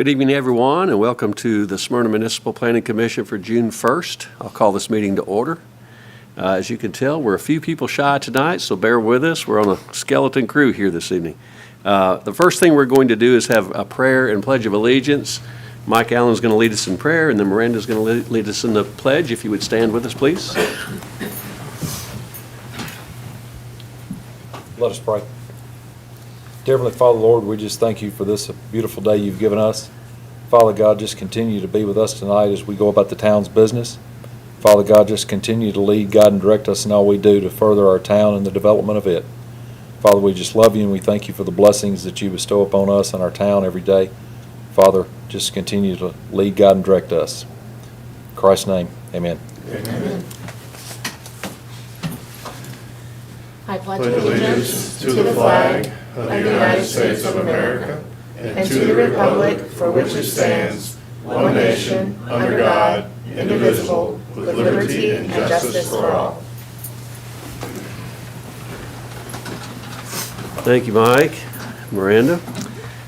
Good evening, everyone, and welcome to the Smyrna Municipal Planning Commission for June 1st. I'll call this meeting to order. As you can tell, we're a few people shy tonight, so bear with us. We're on a skeleton crew here this evening. The first thing we're going to do is have a prayer and pledge of allegiance. Mike Allen's going to lead us in prayer, and then Miranda's going to lead us in the pledge. If you would stand with us, please. Let us pray. Dear Heavenly Father, Lord, we just thank you for this beautiful day you've given us. Father God, just continue to be with us tonight as we go about the town's business. Father God, just continue to lead, guide, and direct us in all we do to further our town and the development of it. Father, we just love you and we thank you for the blessings that you bestow upon us and our town every day. Father, just continue to lead, guide, and direct us. In Christ's name, amen. Amen. I pledge allegiance to the flag of the United States of America and to the republic for which it stands, one nation, under God, indivisible, with liberty and justice for all. Thank you, Mike. Miranda.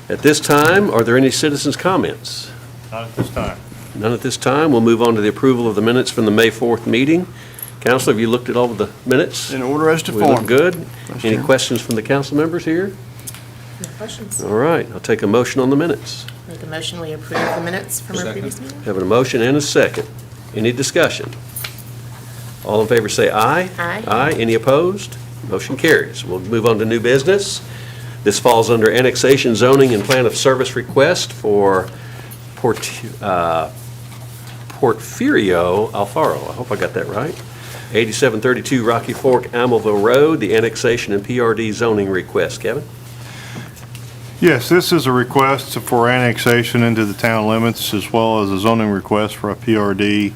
At this time, are there any citizens' comments? Not at this time. None at this time. We'll move on to the approval of the minutes from the May 4th meeting. Council, have you looked at all of the minutes? In order as to We form. look good. Any Chairman. questions from the council members here? No questions. All right, I'll take a motion on the minutes. Make a motion, we approve the minutes from our previous meeting. Having a motion and a second. Any discussion? All in favor say aye. Aye. Aye. Any opposed? Motion carries. We'll move on to new business. This falls under annexation, zoning, and plan of service request for Porfirio Alfaro. I hope I got that right. 8732 Rocky Fork, Amelville Road, the annexation and PRD zoning request. Kevin? Yes, this is a request for annexation into the town limits as well as a zoning request for a PRD.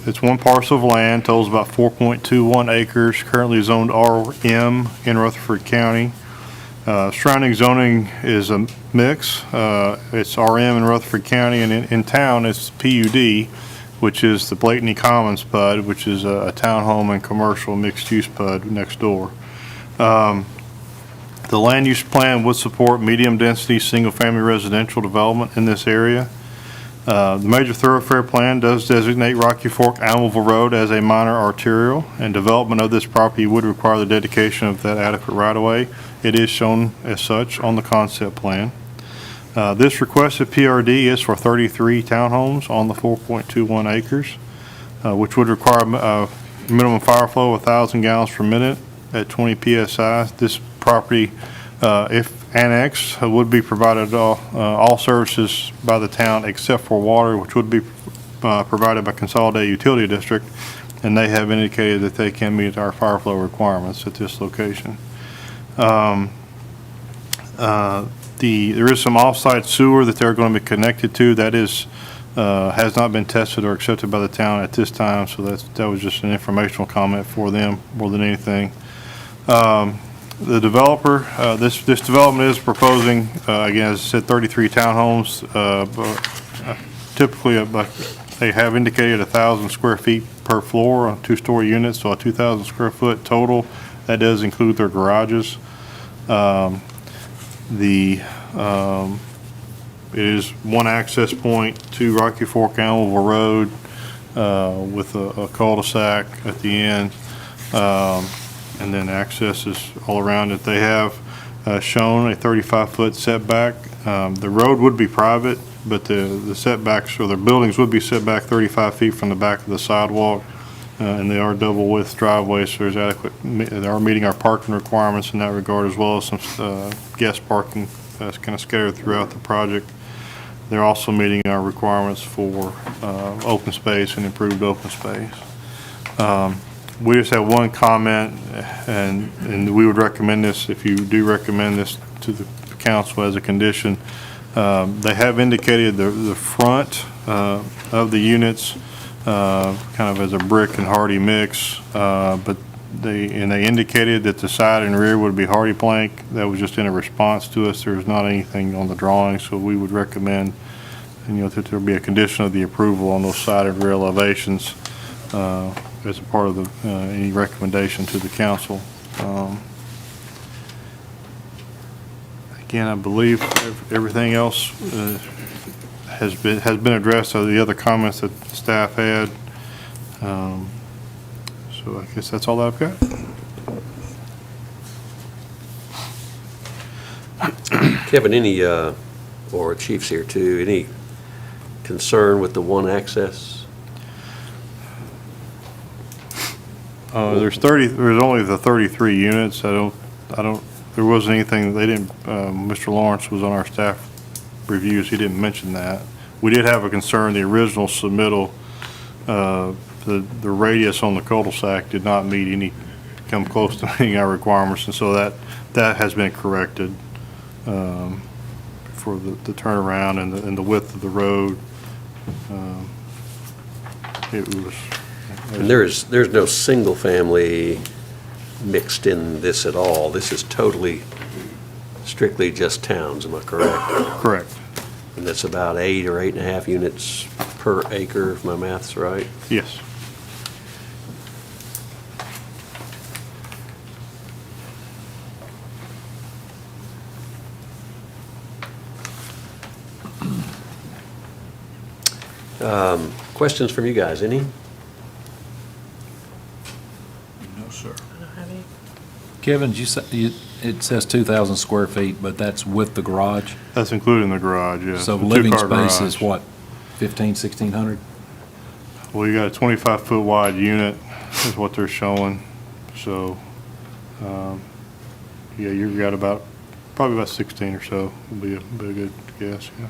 It's one parcel of land, totals about 4.21 acres, currently zoned RM in Rutherford County. Surrounding zoning is a mix. It's RM in Rutherford County, and in town it's PUD, which is the Blakeney Commons PUD, which is a townhome and commercial mixed-use PUD next door. The land use plan would support medium-density, single-family residential development in this area. The major thoroughfare plan does designate Rocky Fork Amelville Road as a minor arterial, and development of this property would require the dedication of that adequate right-of-way. It is shown as such on the concept plan. This requested PRD is for 33 townhomes on the 4.21 acres, which would require a minimum fire flow of 1,000 gallons per minute at 20 psi. This property, if annexed, would be provided all services by the town except for water, which would be provided by Consolidated Utility District, and they have indicated that they can meet our fire flow requirements at this location. There is some off-site sewer that they're going to be connected to. That is has not been tested or accepted by the town at this time, so that was just an informational comment for them more than anything. The developer, this development is proposing, again, as I said, 33 townhomes. Typically, they have indicated 1,000 square feet per floor on two-story units, so a 2,000 square foot total. That does include their garages. It is one access point to Rocky Fork Amelville Road with a cul-de-sac at the end, and then access is all around it. They have shown a 35-foot setback. The road would be private, but the setbacks, or the buildings would be set back 35 feet from the back of the sidewalk, and they are double width driveways, so there's adequate. They are meeting our parking requirements in that regard, as well as some guest parking that's kind of scattered throughout the project. They're also meeting our requirements for open space and improved open space. We just have one comment, and we would recommend this, if you do recommend this to the council as a condition. They have indicated the front of the units kind of as a brick and hardy mix, but they indicated that the side and rear would be hardy plank. That was just in a response to us. There's not anything on the drawing, so we would recommend, that there be a condition of the approval on those side and rear elevations as a part of any recommendation to the council. I Again, I believe everything else has been addressed, so the other comments that staff had. So I guess that's all I've got. Kevin, any, or Chief's here too, any concern with the one access? There's only the 33 units. There wasn't anything, Mr. Lawrence was on our staff reviews, he didn't mention that. We did have a concern, the original submittal, the radius on the cul-de-sac did not come close to meeting our requirements, and so that has been corrected for the turnaround and the width of the road. It was. And there's no single family mixed in this at all. This is totally, strictly just towns, am I correct? Correct. And that's about 8 or 8.5 units per acre, if my math's right. Yes. Questions from you guys, any? No, sir. I don't have any. Kevin, it says 2,000 square feet, but that's with the garage? That's including the garage, yes. So the living two-car space is garage. what, 1,600? Well, you got a 25-foot wide unit is what they're showing. So, yeah, you've got probably about 16 or so would be a good guess, yeah.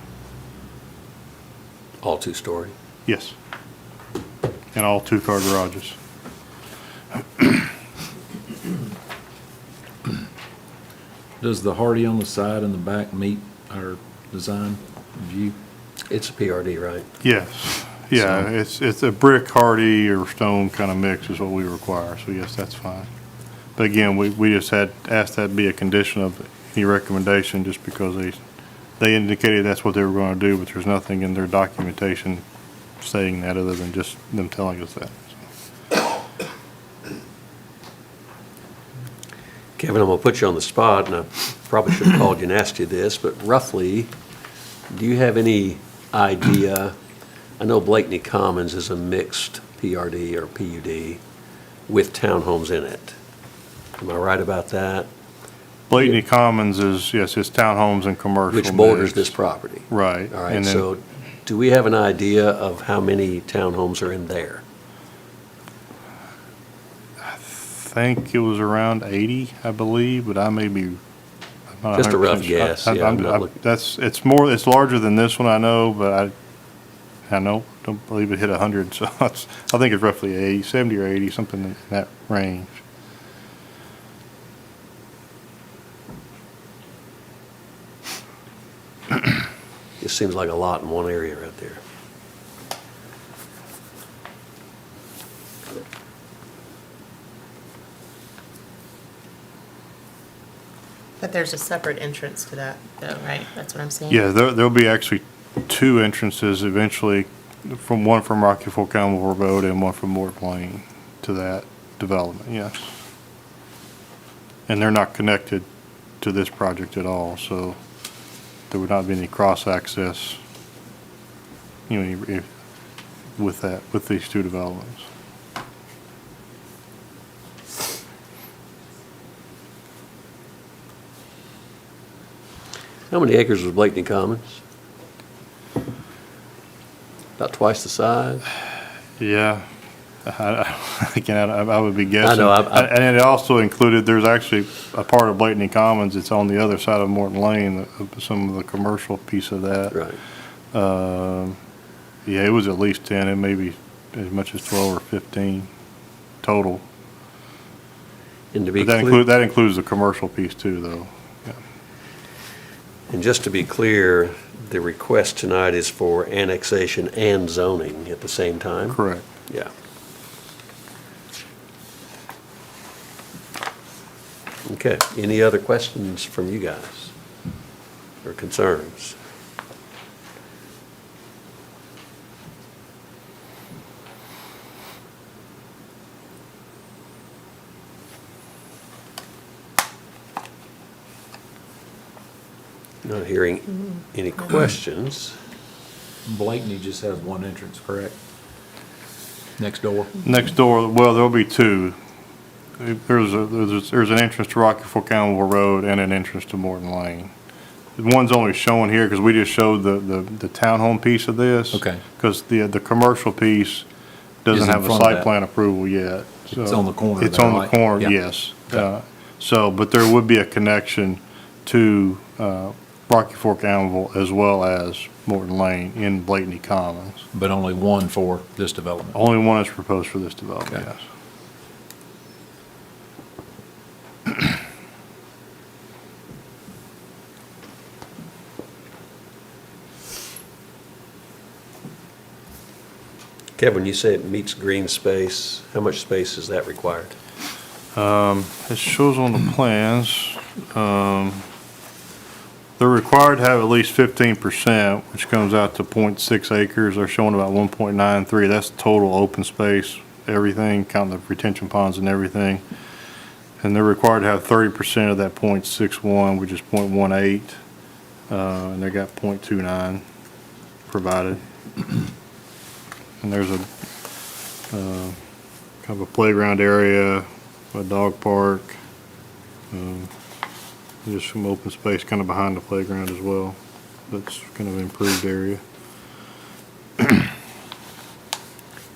All two-story? Yes. And all two-car garages. Does the hardy on the side and the back meet our design view? It's a PRD, right? Yes. Yeah, it's a brick, hardy, or stone kind of mix is what we require, so yes, that's fine. But again, we just had asked that be a condition of any recommendation just because they indicated that's what they were going to do, but there's nothing in their documentation saying that other than just them telling us that. Kevin, I'm going to put you on the spot, and I probably should have called you and asked you this, but roughly, do you have any idea? I know Blakeney Commons is a mixed PRD or PUD with townhomes in it. Am I right about that? Blakeney Commons is, yes, it's townhomes and commercial. Which borders mixed. this property? Right. All right, And then- so do we have an idea of how many townhomes are in there? I think it was around 80, I believe, but I may be. I'm not Just a 100% rough sure. guess, yeah, I'm not looking- It's larger than this one, I know, but I don't believe it hit 100, so I think it's roughly 80, 70 or 80, something in that range. It seems like a lot in one area right there. But there's a separate entrance to that, though, right? That's what I'm saying? Yeah, there'll be actually two entrances eventually, one from Rocky Fork Campbell Road and one from Morton Lane to that development, yes. And they're not connected to this project at all, so there would not be any cross-access, with these two developments. How many acres was Blakeney Commons? About twice the size? Yeah. Again, I would be guessing. I know, And it also included, there's actually a part of Blakeney Commons, it's on the other side of Morton Lane, some of the commercial piece of that. Right. Yeah, it was at least 10, it may be as much as 12 or 15 total. And to be But clear, that includes the commercial piece too, though. Yeah. and just to be clear, the request tonight is for annexation and zoning at the same time? Correct. Yeah. Okay, any other questions from you guys or concerns? Not hearing any questions. Blakeney just has one entrance, correct? Next door? Next door, well, there'll be two. There's an entrance to Rocky Fork Allenville Road and an entrance to Morton Lane. One's only showing here because we just showed the townhome piece of this. Okay. Because the commercial piece doesn't Is in have a front of site that. plan approval yet. It's So on the corner It's there, on the right? corner, Yeah. yes. Okay. So, but there would be a connection to Rocky Fork Allenville as well as Morton Lane in Blakeney Commons. But only one for this development. Only one is proposed for this development, Okay. yes. Kevin, you say it meets green space. How much space is that required? It shows on the plans, they're required to have at least 15%, which comes out to 0.6 acres. They're showing about 1.93. That's total open space, everything, counting the retention ponds and everything. And they're required to have 30% of that 0.61, which is 0.18, and they got 0.29 provided. And there's a, kind of a playground area, a dog park, just some open space kind of behind the playground as well. That's kind of an improved area.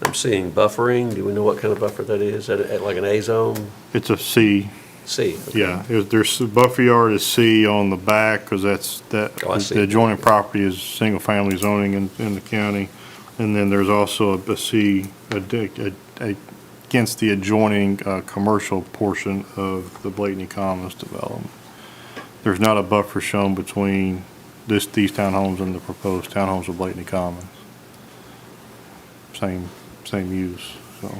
I'm seeing buffering. Do we know what kind of buffer that is? Is that like an A zone? It's a C, C? Okay. yeah. There's, the buffer yard is C on the back, because Oh, I see. the adjoining property is single-family zoning in the county. And then there's also a C against the adjoining commercial portion of the Blakeney Commons development. There's not a buffer shown between these townhomes and the proposed townhomes of Blakeney Commons. Same use, so.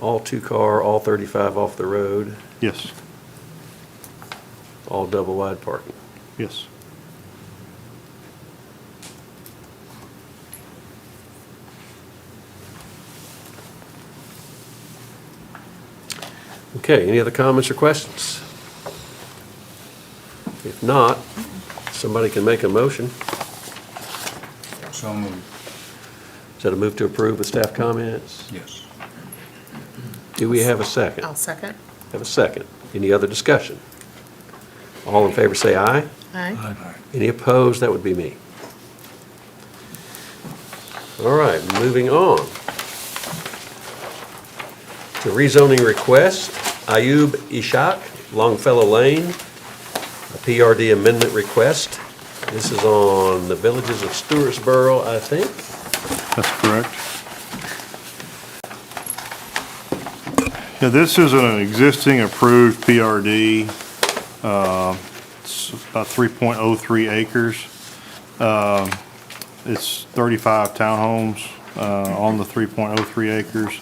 All two-car, all 35 off the road, Yes, all double-wide parking. yes. Okay, any other comments or questions? If not, somebody can make a motion. So moved. Is that a move to approve with staff comments? Yes. Do we have a second? I'll second. Have a second. Any other discussion? All in favor say aye. Aye. Any opposed? That would be me. All right, moving on to rezoning request, Ayub Ishaq, Longfellow Lane, a PRD amendment request. This is on the villages of Stewartsboro, I think. That's correct. Yeah, this is an existing approved PRD. It's about 3.03 acres. It's 35 townhomes on the 3.03 acres.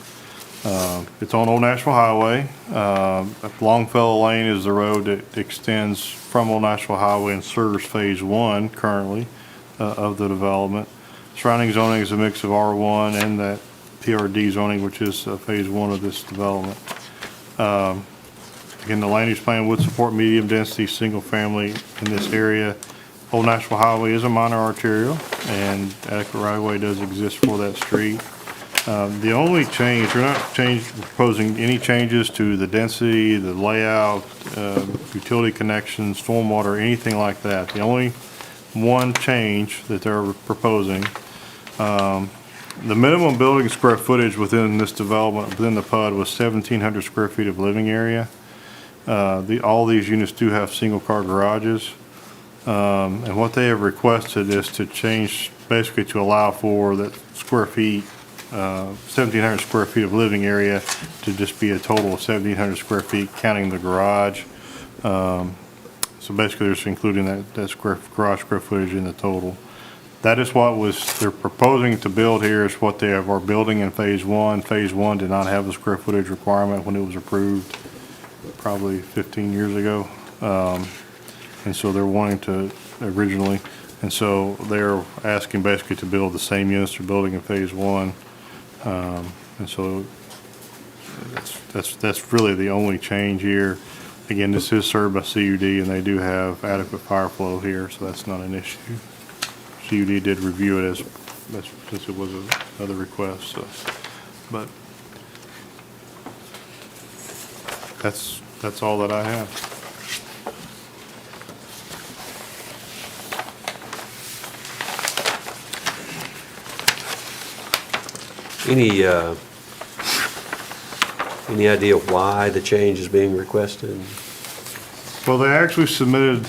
It's on Old Nashville Highway. Longfellow Lane is the road that extends from Old Nashville Highway and serves Phase 1 currently of the development. Surrounding zoning is a mix of R1 and that PRD zoning, which is Phase 1 of this development. Again, the land use plan would support medium-density, single-family in this area. Old Nashville Highway is a minor arterial, and adequate right-of-way does exist for that street. The only change, we're not proposing any changes to the density, the layout, utility connections, stormwater, anything like that. The only one change that they're proposing, the minimum building square footage within this development, within the PUD, was 1,700 square feet of living area. All these units do have single-car garages. And what they have requested is to change, basically to allow for that square feet, 1,700 square feet of living area to just be a total of 1,700 square feet, counting the garage. So basically, they're just including that garage square footage in the total. That is what they're proposing to build here, is what they are building in Phase 1. Phase 1 did not have the square footage requirement when it was approved, probably 15 years ago. And so they're wanting to originally, and so they're asking basically to build the same units they're building in Phase 1. And so That's really the only change here. Again, this is served by CUD, and they do have adequate fire flow here, so that's not an issue. CUD did review it since it was another request, so, but that's all that I have. Any idea why the change is being requested? Well, they actually submitted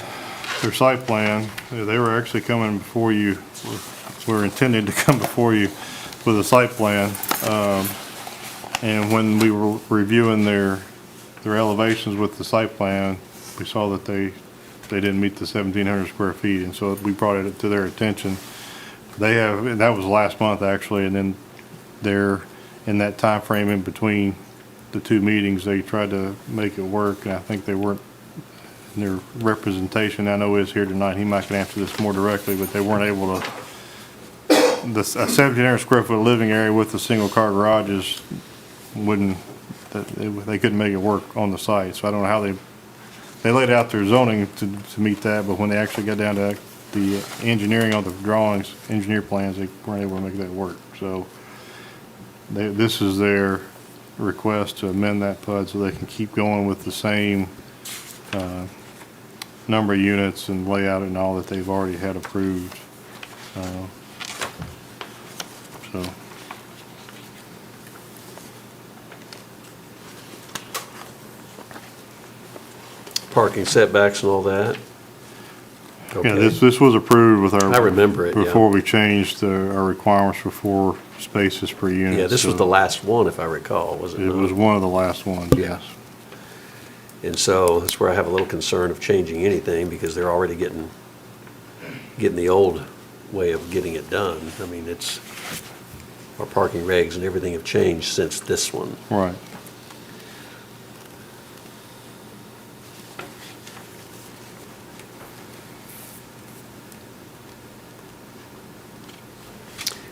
their site plan. They were actually coming before you, were intending to come before you with a site plan. And when we were reviewing their elevations with the site plan, we saw that they didn't meet the 1,700 square feet, and so we brought it to their attention. They have, and that was last month actually, and then they're in that time frame in between the two meetings, they tried to make it work, and I think they weren't, their representation, I know is here tonight, he might can answer this more directly, but they weren't able to, a 1,700 square foot living area with the single car garages wouldn't, they couldn't make it work on the site, so I don't know how they laid out their zoning to meet that, but when they actually got down to the engineering on the drawings, engineer plans, they weren't able to make that work, so this is their request to amend that PUD so they can keep going with the same number of units and layout and all that they've already had approved. So. Parking setbacks and all that? Yeah, Okay. this was approved with our. I remember it, yeah. Before we changed our requirements for 4 spaces per unit. Yeah, this was so the last one, if I recall, was it It not? was one of the last ones, Yeah. yes. And so that's where I have a little concern of changing anything, because they're already getting the old way of getting it done. I mean, our parking regs and everything have changed since this one. Right.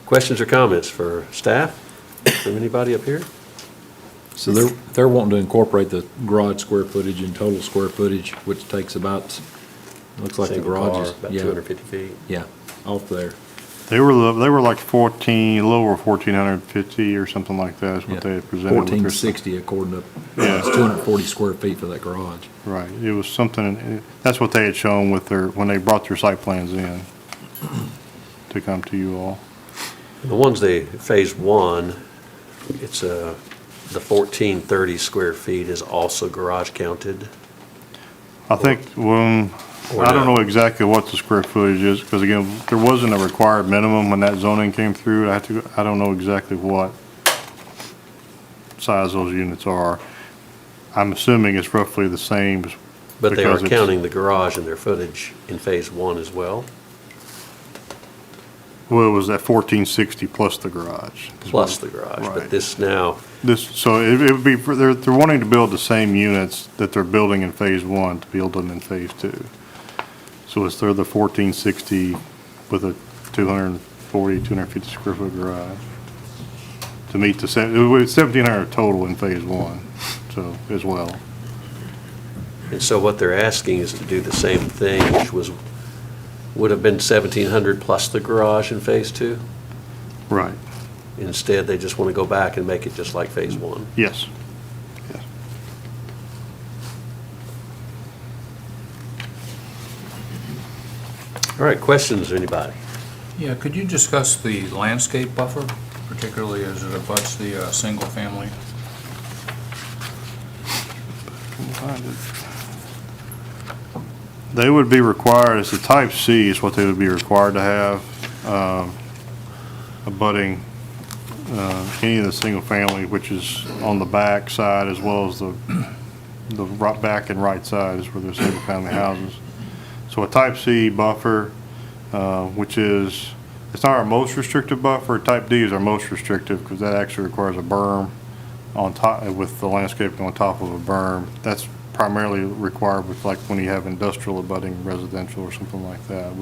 Questions or comments for staff, from anybody up here? So they're wanting to incorporate the garage square footage and total square footage, which takes about, looks like the Single garage car, is, about yeah, 250 feet. yeah, off there. They were like 14, a little over 1,450 or something like that is what they had presented. with their- 1460 according to, Yeah. it's 240 square feet for that garage. Right, it was something, that's what they had shown with when they brought their site plans in to come to you all. The ones phase one, it's the 1,430 square feet is also garage counted. I think Or I don't not. know exactly what the square footage is, because again, there wasn't a required minimum when that zoning came through. I don't know exactly what size those units are. I'm assuming it's roughly the same. But they are because it's- counting the garage in their footage in phase one as well, Well, it was at 1,460 plus the garage. plus the garage. Right. But this now, So it would be, they're wanting to build the same units that they're building in phase one to build them in phase two. So they're the 1,460 with a 240, 250 square foot garage to meet the, it was 1,700 total in phase one, so, as well. and so what they're asking is to do the same thing, which would have been 1,700 plus the garage in phase two. Right, Instead, they just want to go back and make it just like phase one. yes. Yes. All right, questions, anybody? Yeah, could you discuss the landscape buffer, particularly as it abuts the single family? They would be required, as a type C is what they would be required to have, abutting any of the single family, which is on the back side as well as the right back and right side is where there's single family houses. So a type C buffer, which is, it's not our most restrictive buffer. Type D is our most restrictive because that actually requires a berm on top, with the landscaping on top of a berm. That's primarily required with, like, when you have industrial abutting residential or something like that.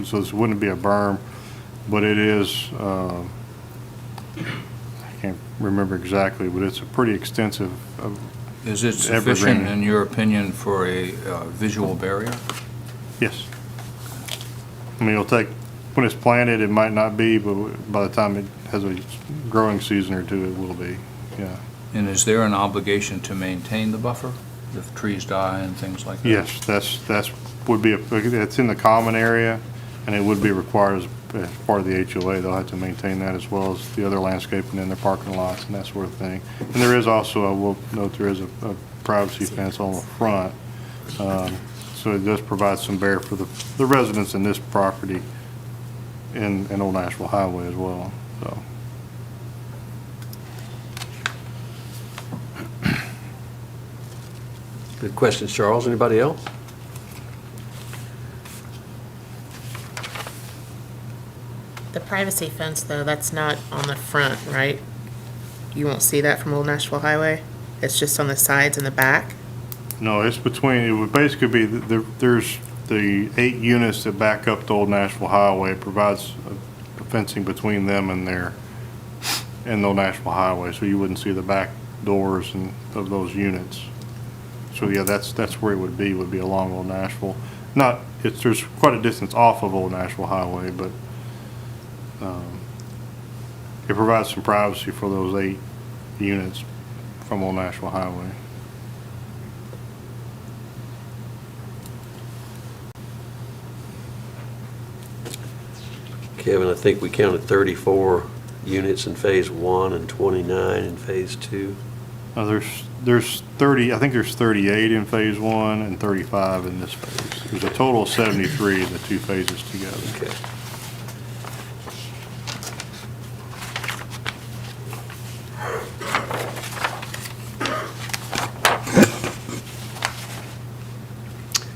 So this wouldn't be a berm, but it is, remember exactly, but it's a pretty extensive, Is it Evergreen. sufficient, in your opinion, for a visual barrier? yes. I mean, it'll take, when it's planted, it might not be, but by the time it has a growing season or two, it will be, yeah. And is there an obligation to maintain the buffer if trees die and things like that? Yes, that's, would be, it's in the common area, and it would be required as part of the HOA. They'll have to maintain that as well as the other landscaping in their parking lots and that sort of thing. And there is also, I will note, there is a privacy fence on the front. So it does provide some barrier for the residents in this property in Old Nashville Highway as well, so. Good questions, Charles. Anybody else? The privacy fence, though, that's not on the front, right? You won't see that from Old Nashville Highway? It's just on the sides and the back? No, it's between, it would basically be, there's the 8 units that back up to Old Nashville Highway. It provides a fencing between them and the Old Nashville Highway, so you wouldn't see the back doors and of those units. So yeah, that's where it would be along Old Nashville. Not, there's quite a distance off of Old Nashville Highway, but it provides some privacy for those 8 units from Old Nashville Highway. Kevin, I think we counted 34 units in Phase 1 and 29 in Phase 2. There's 30, I think there's 38 in Phase 1 and 35 in this phase. There's a total of 73 in the 2 phases together. Okay.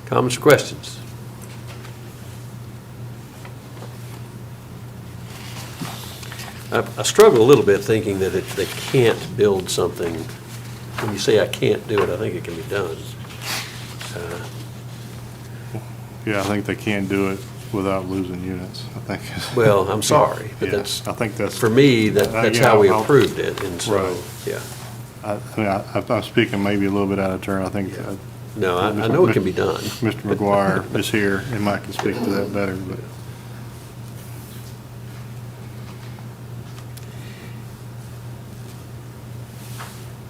Comments or questions? I struggle a little bit thinking that they can't build something. When you say I can't do it, I think it can be done. Yeah, I think they can't do it without losing units, I think. Well, I'm sorry, but Yeah, that's, I think that's. for me, that's yeah, how we I'll- approved it, and so, Right. yeah. I mean, I'm speaking maybe a little bit out of turn. I think Yeah. No, I know it can be done. Mr. McGuire is here and might can speak to that better, but.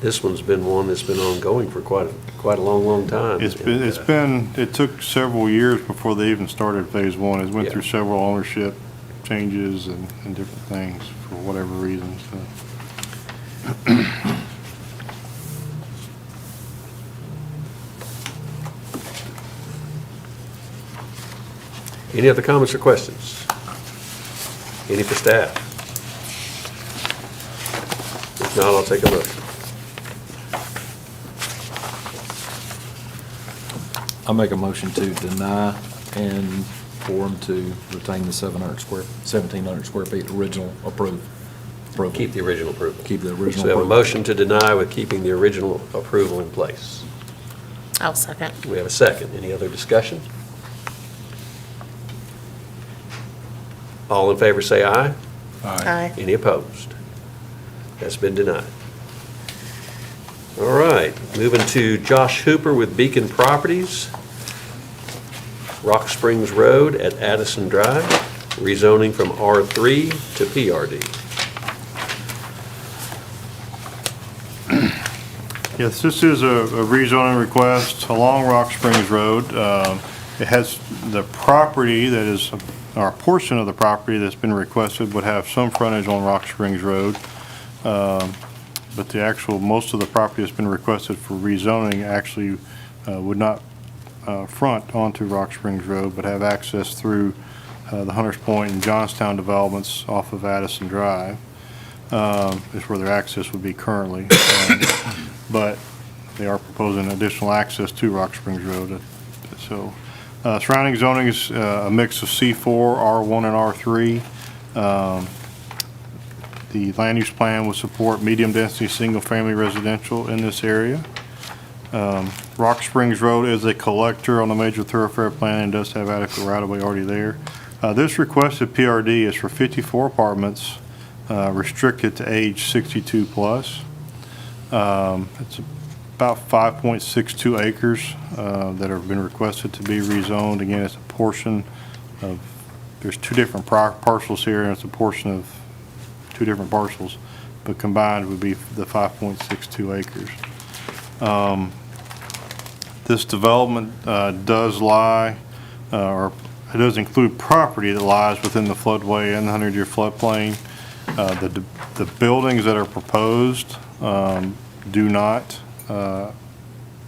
This one's been one that's been ongoing for quite a long time. It took several years before they even started Phase 1. It went Yeah. through several ownership changes and different things for whatever reasons. Any other comments or questions? Any for staff? If not, I'll take a motion. I make a motion to deny and for them to retain the 1,700 square feet original approval. Keep the original approval. Keep the So original we have a approval. motion to deny with keeping the original approval in place. I'll second. We have a second. Any other discussion? All in favor say aye. Aye. Any opposed? That's been denied. All right, moving to Josh Hooper with Beacon Properties, Rock Springs Road at Addison Drive, rezoning from R3 to PRD. Yes, this is a rezoning request along Rock Springs Road. It has the property that is, or a portion of the property that's been requested would have some frontage on Rock Springs Road. But the actual, most of the property that's been requested for rezoning actually would not front onto Rock Springs Road, but have access through the Hunters Point and Johnstown developments off of Addison Drive. Is where their access would be currently. But they are proposing additional access to Rock Springs Road. So surrounding zoning is a mix of C4, R1, and R3. The land use plan would support medium-density, single-family residential in this area. Rock Springs Road is a collector on the major thoroughfare plan and does have adequate right-of-way already there. This requested PRD is for 54 apartments restricted to age 62 plus. It's about 5.62 acres that have been requested to be rezoned. Again, it's a portion of, there's two different parcels here, and it's a portion of two different parcels, but combined would be the 5.62 acres. This development does lie, or it does include property that lies within the floodway and the 100-year floodplain. The buildings that are proposed do not, or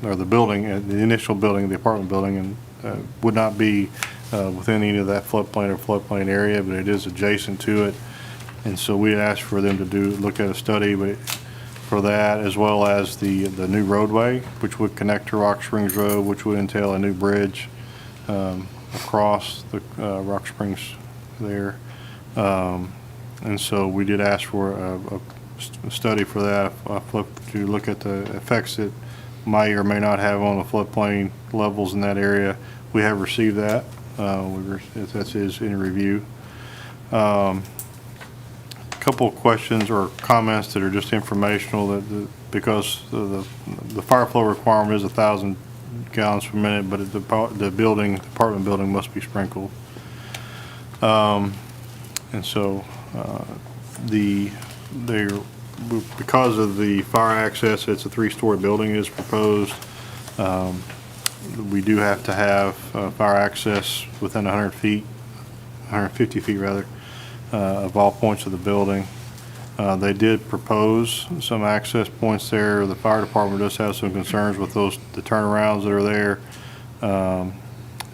the building, the initial building, the apartment building, and would not be within any of that floodplain or floodplain area, but it is adjacent to it. And so we asked for them to look at a study for that, as well as the new roadway, which would connect to Rock Springs Road, which would entail a new bridge across the Rock Springs there. And so we did ask for a study for that, to look at the effects it may or may not have on the floodplain levels in that area. We have received that. That is in review. Couple of questions or comments that are just informational, that because the fire flow requirement is 1,000 gallons per minute, but the apartment building must be sprinkled. And so because of the fire access, it's a 3-story building is proposed. We do have to have fire access within 100 feet, 150 feet rather, of all points of the building. They did propose some access points there. The fire department does have some concerns with the turnarounds that are there.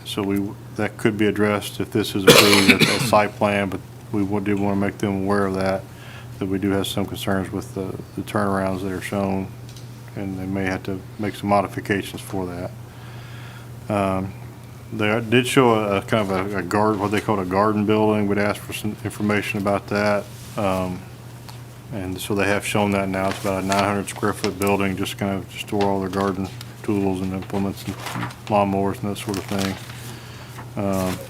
So that could be addressed if this is approved at site plan, but we did want to make them aware of that we do have some concerns with the turnarounds that are shown, and they may have to make some modifications for that. They did show a kind of a garden, what they call a garden building. We'd ask for some information about that. And so they have shown that now. It's about a 900 square foot building, just kind of to store all their garden tools and implements and lawnmowers and that sort of thing.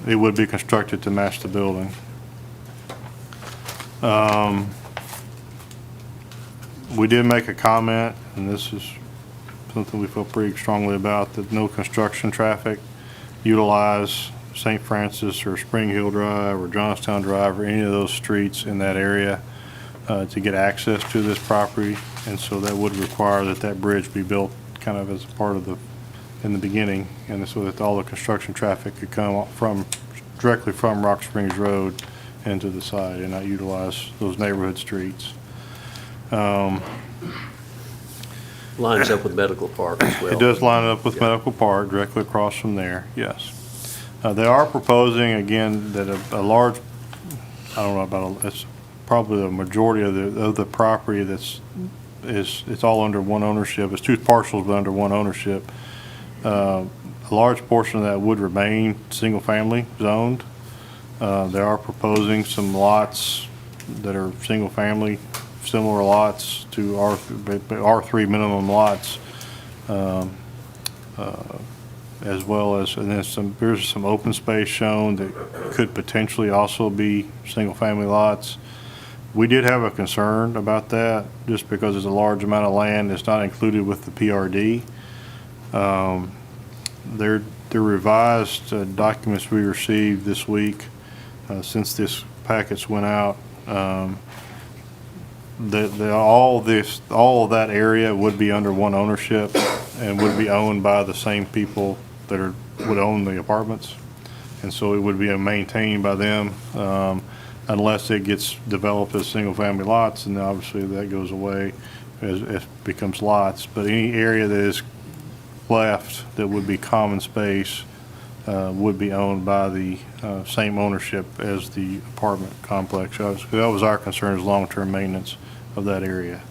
It would be constructed to match the building. We did make a comment, and this is something we feel pretty strongly about, that no construction traffic utilize St. Francis or Spring Hill Drive or Johnstown Drive or any of those streets in that area to get access to this property. And so that would require that bridge be built kind of as a part of in the beginning, and so that all the construction traffic could come directly from Rock Springs Road into the site and not utilize those neighborhood streets. Lines up with Medical Park as well. It does line up with Yeah. Medical Park, directly across from there, yes. They are proposing, again, that a large, I don't know it's probably the majority of the property it's all under one ownership. It's two parcels, but under one ownership. A large portion of that would remain single-family zoned. They are proposing some lots that are single-family, similar lots to R3 minimum lots, as well as, and then there's some open space shown that could potentially also be single-family lots. We did have a concern about that, just because it's a large amount of land that's not included with the PRD. Their revised documents we received this week, since this packets went out, all of that area would be under one ownership and would be owned by the same people that would own the apartments, and so it would be maintained by them unless it gets developed as single-family lots, and obviously that goes away as it becomes lots. But any area that is left that would be common space would be owned by the same ownership as the apartment complex. That was our concern, is long-term maintenance of that area.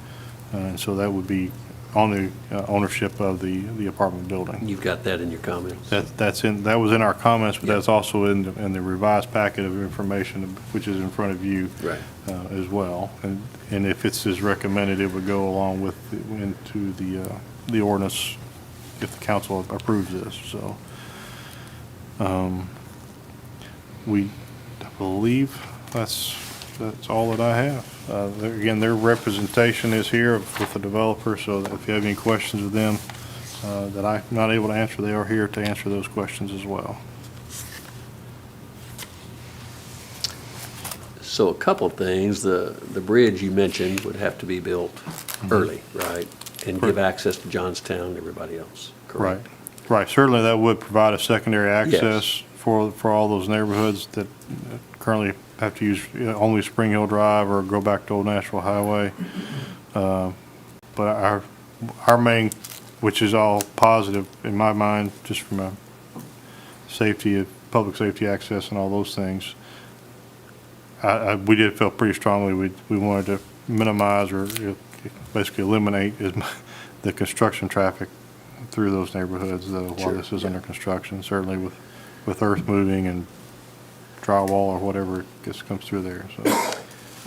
And so that would be on the ownership of the apartment building. You've got that in your comments. That was in our comments, but Yeah. that's also in the revised packet of information, which is in front of you. Right. As well. And if it's as recommended, it would go along with into the ordinance if the council approves this. So I believe that's that's all that I have. Again, their representation is here with the developer, so if you have any questions of them that I'm not able to answer, they are here to answer those questions as well. So a couple of things, the bridge you mentioned would have to be built early, right? And give access to Johnstown and everybody else, Right, correct? right. Certainly, that would provide a secondary Yes. access for all those neighborhoods that currently have to use only Spring Hill Drive or go back to Old Nashville Highway. But our main, which is all positive in my mind, just from a safety, public safety access and all those things, we did feel pretty strongly we wanted to minimize or basically eliminate the construction traffic through those neighborhoods while Sure, this is yeah. under construction, certainly with earth moving and drywall or whatever comes through there, so.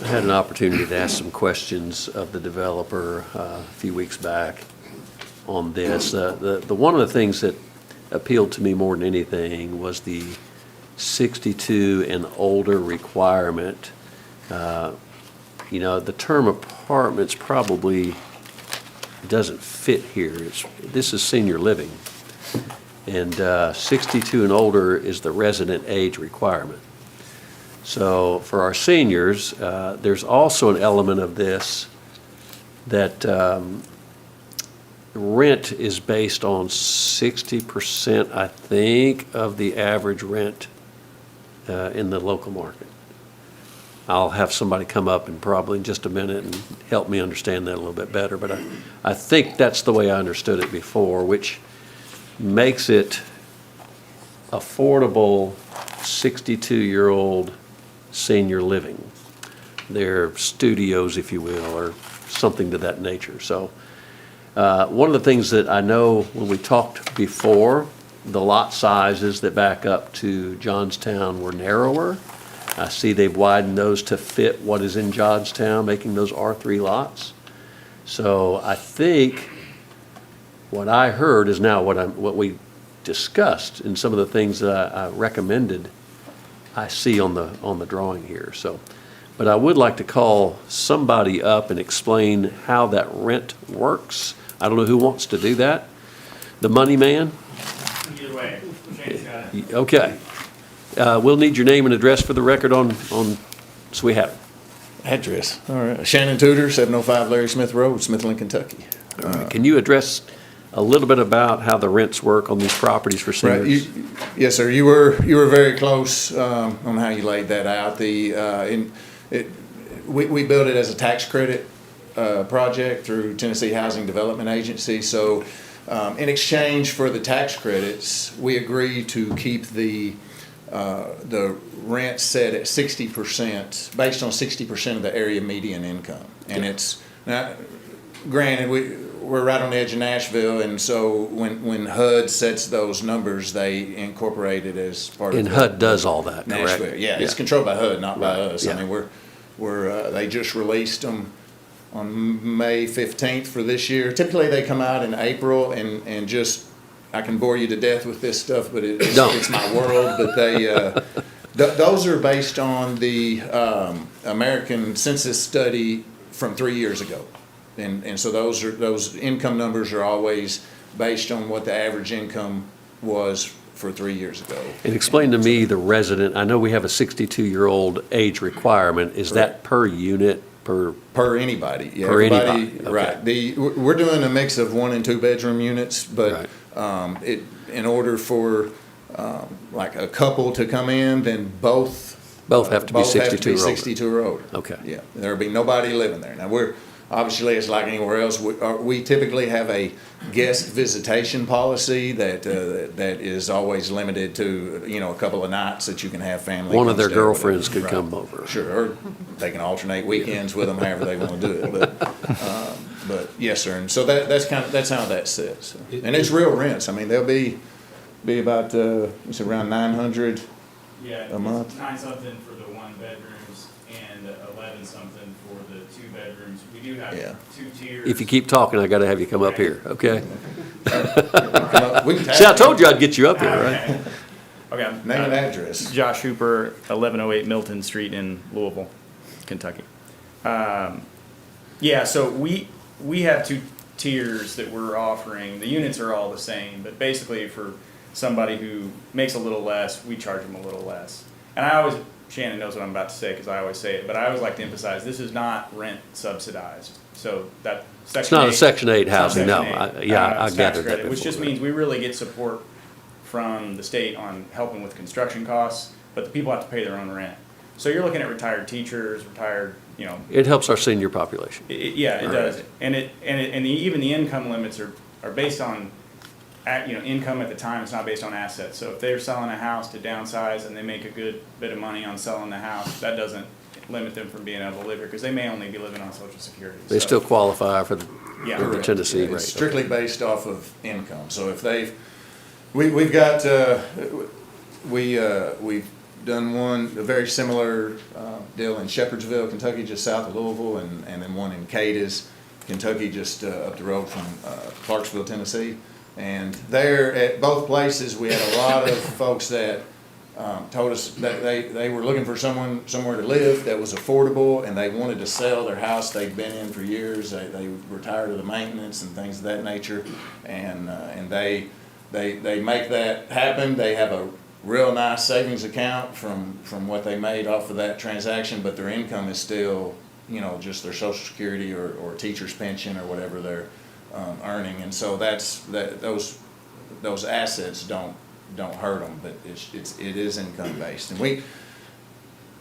I had an opportunity to ask some questions of the developer a few weeks back on this. One of the things that appealed to me more than anything was the 62 and older requirement. The term apartments probably doesn't fit here. This is senior living. And 62 and older is the resident age requirement. So for our seniors, there's also an element of this that rent is based on 60%, I think, of the average rent in the local market. I'll have somebody come up in probably in just a minute and help me understand that a little bit better, but I think that's the way I understood it before, which makes it affordable 62-year-old senior living. They're studios, if you will, or something to that nature. So one of the things that I know when we talked before, the lot sizes that back up to Johnstown were narrower. I see they've widened those to fit what is in Johnstown, making those R3 lots. So I think what I heard is now what we discussed, and some of the things that I recommended I see on the drawing here. So, but I would like to call somebody up and explain how that rent works. I don't know who wants to do that. The money man? Either way, Shane's got it. Okay. We'll need your name and address for the record on, so we have it. Address, all right. Shannon Tudor, 705 Larry Smith Road, Smithland, Kentucky. All right. Can you address a little bit about how the rents work on these properties for Right, seniors? yes, sir, you were very close on how you laid that out. We built it as a tax credit project through Tennessee Housing Development Agency. So in exchange for the tax credits, we agreed to keep the rent set at 60%, based on 60% of the area median income. And it's, now, granted, we're right on the edge of Nashville, and so when HUD sets those numbers, they incorporate it as part of. And HUD does all that, correct? Nashville, yeah, it's controlled by HUD, not by Right, us. yeah. I mean, they just released them on May 15th for this year. Typically, they come out in April and just, I can bore you to death with this stuff, but it's my world. But those are based on the American Census study from 3 years ago. And so those income numbers are always based on what the average income was for 3 years ago. And explain to me the resident, I know we have a 62-year-old age requirement. Is that per unit, per? Per anybody, yeah. Per everybody, anybody, okay. Right. We're doing a mix of 1 and 2 bedroom units, but Right. in order for like a couple to come in, then both Both have to be 62 or older. 62 or older. Okay. Yeah, there'll be nobody living there. Now, obviously, it's like anywhere else. We typically have a guest visitation policy that is always limited to, a couple of nights that you can have family. One of come their stay with girlfriends them. could come over. Sure, or they can alternate weekends with them, however they want to do it. But yes, sir. And so that's how that sits. And it's real rents. I mean, they'll be about it's around 900. Yeah, A month? it's 9-something for the 1 bedrooms and 11-something for the 2 bedrooms. We do have Yeah. 2 tiers. If you keep talking, I got to have you come up here, okay? We can See, I told you I'd get you up here, right? Okay. Name and address. Josh Hooper, 1108 Milton Street in Louisville. Kentucky. Yeah, so we have two tiers that we're offering. The units are all the same, but basically for somebody who makes a little less, we charge them a little less. And I always, Shannon knows what I'm about to say because I always say it, but I always like to emphasize this is not rent subsidized. So that Section It's not a 8 Section 8 it's not housing, no. Section 8. I It's tax gathered that credit, which just before. means we really get support from the state on helping with construction costs, but the people have to pay their own rent. So you're looking at retired teachers, retired, you know, It helps our senior population. yeah, it Right. does. Even the income limits are based on, income at the time. It's not based on assets. So if they're selling a house to downsize and they make a good bit of money on selling the house, that doesn't limit them from being able to live here because they may only be living on Social Security. They So, still qualify for the Yeah. for the Tennessee It's rate. strictly based off of income. So if we've got, we've done a very similar deal in Shepherdsville, Kentucky, just south of Louisville, and then one in Cadiz, Kentucky, just up the road from Clarksville, Tennessee. And there, at both places, we had a lot of folks that told us that they were looking for somewhere to live that was affordable, and they wanted to sell their house they'd been in for years. They were tired of the maintenance and things of that nature, and they make that happen. They have a real nice savings account from what they made off of that transaction, but their income is still, just their Social Security or teacher's pension or whatever they're earning, and so those assets don't hurt them, but it is income based. And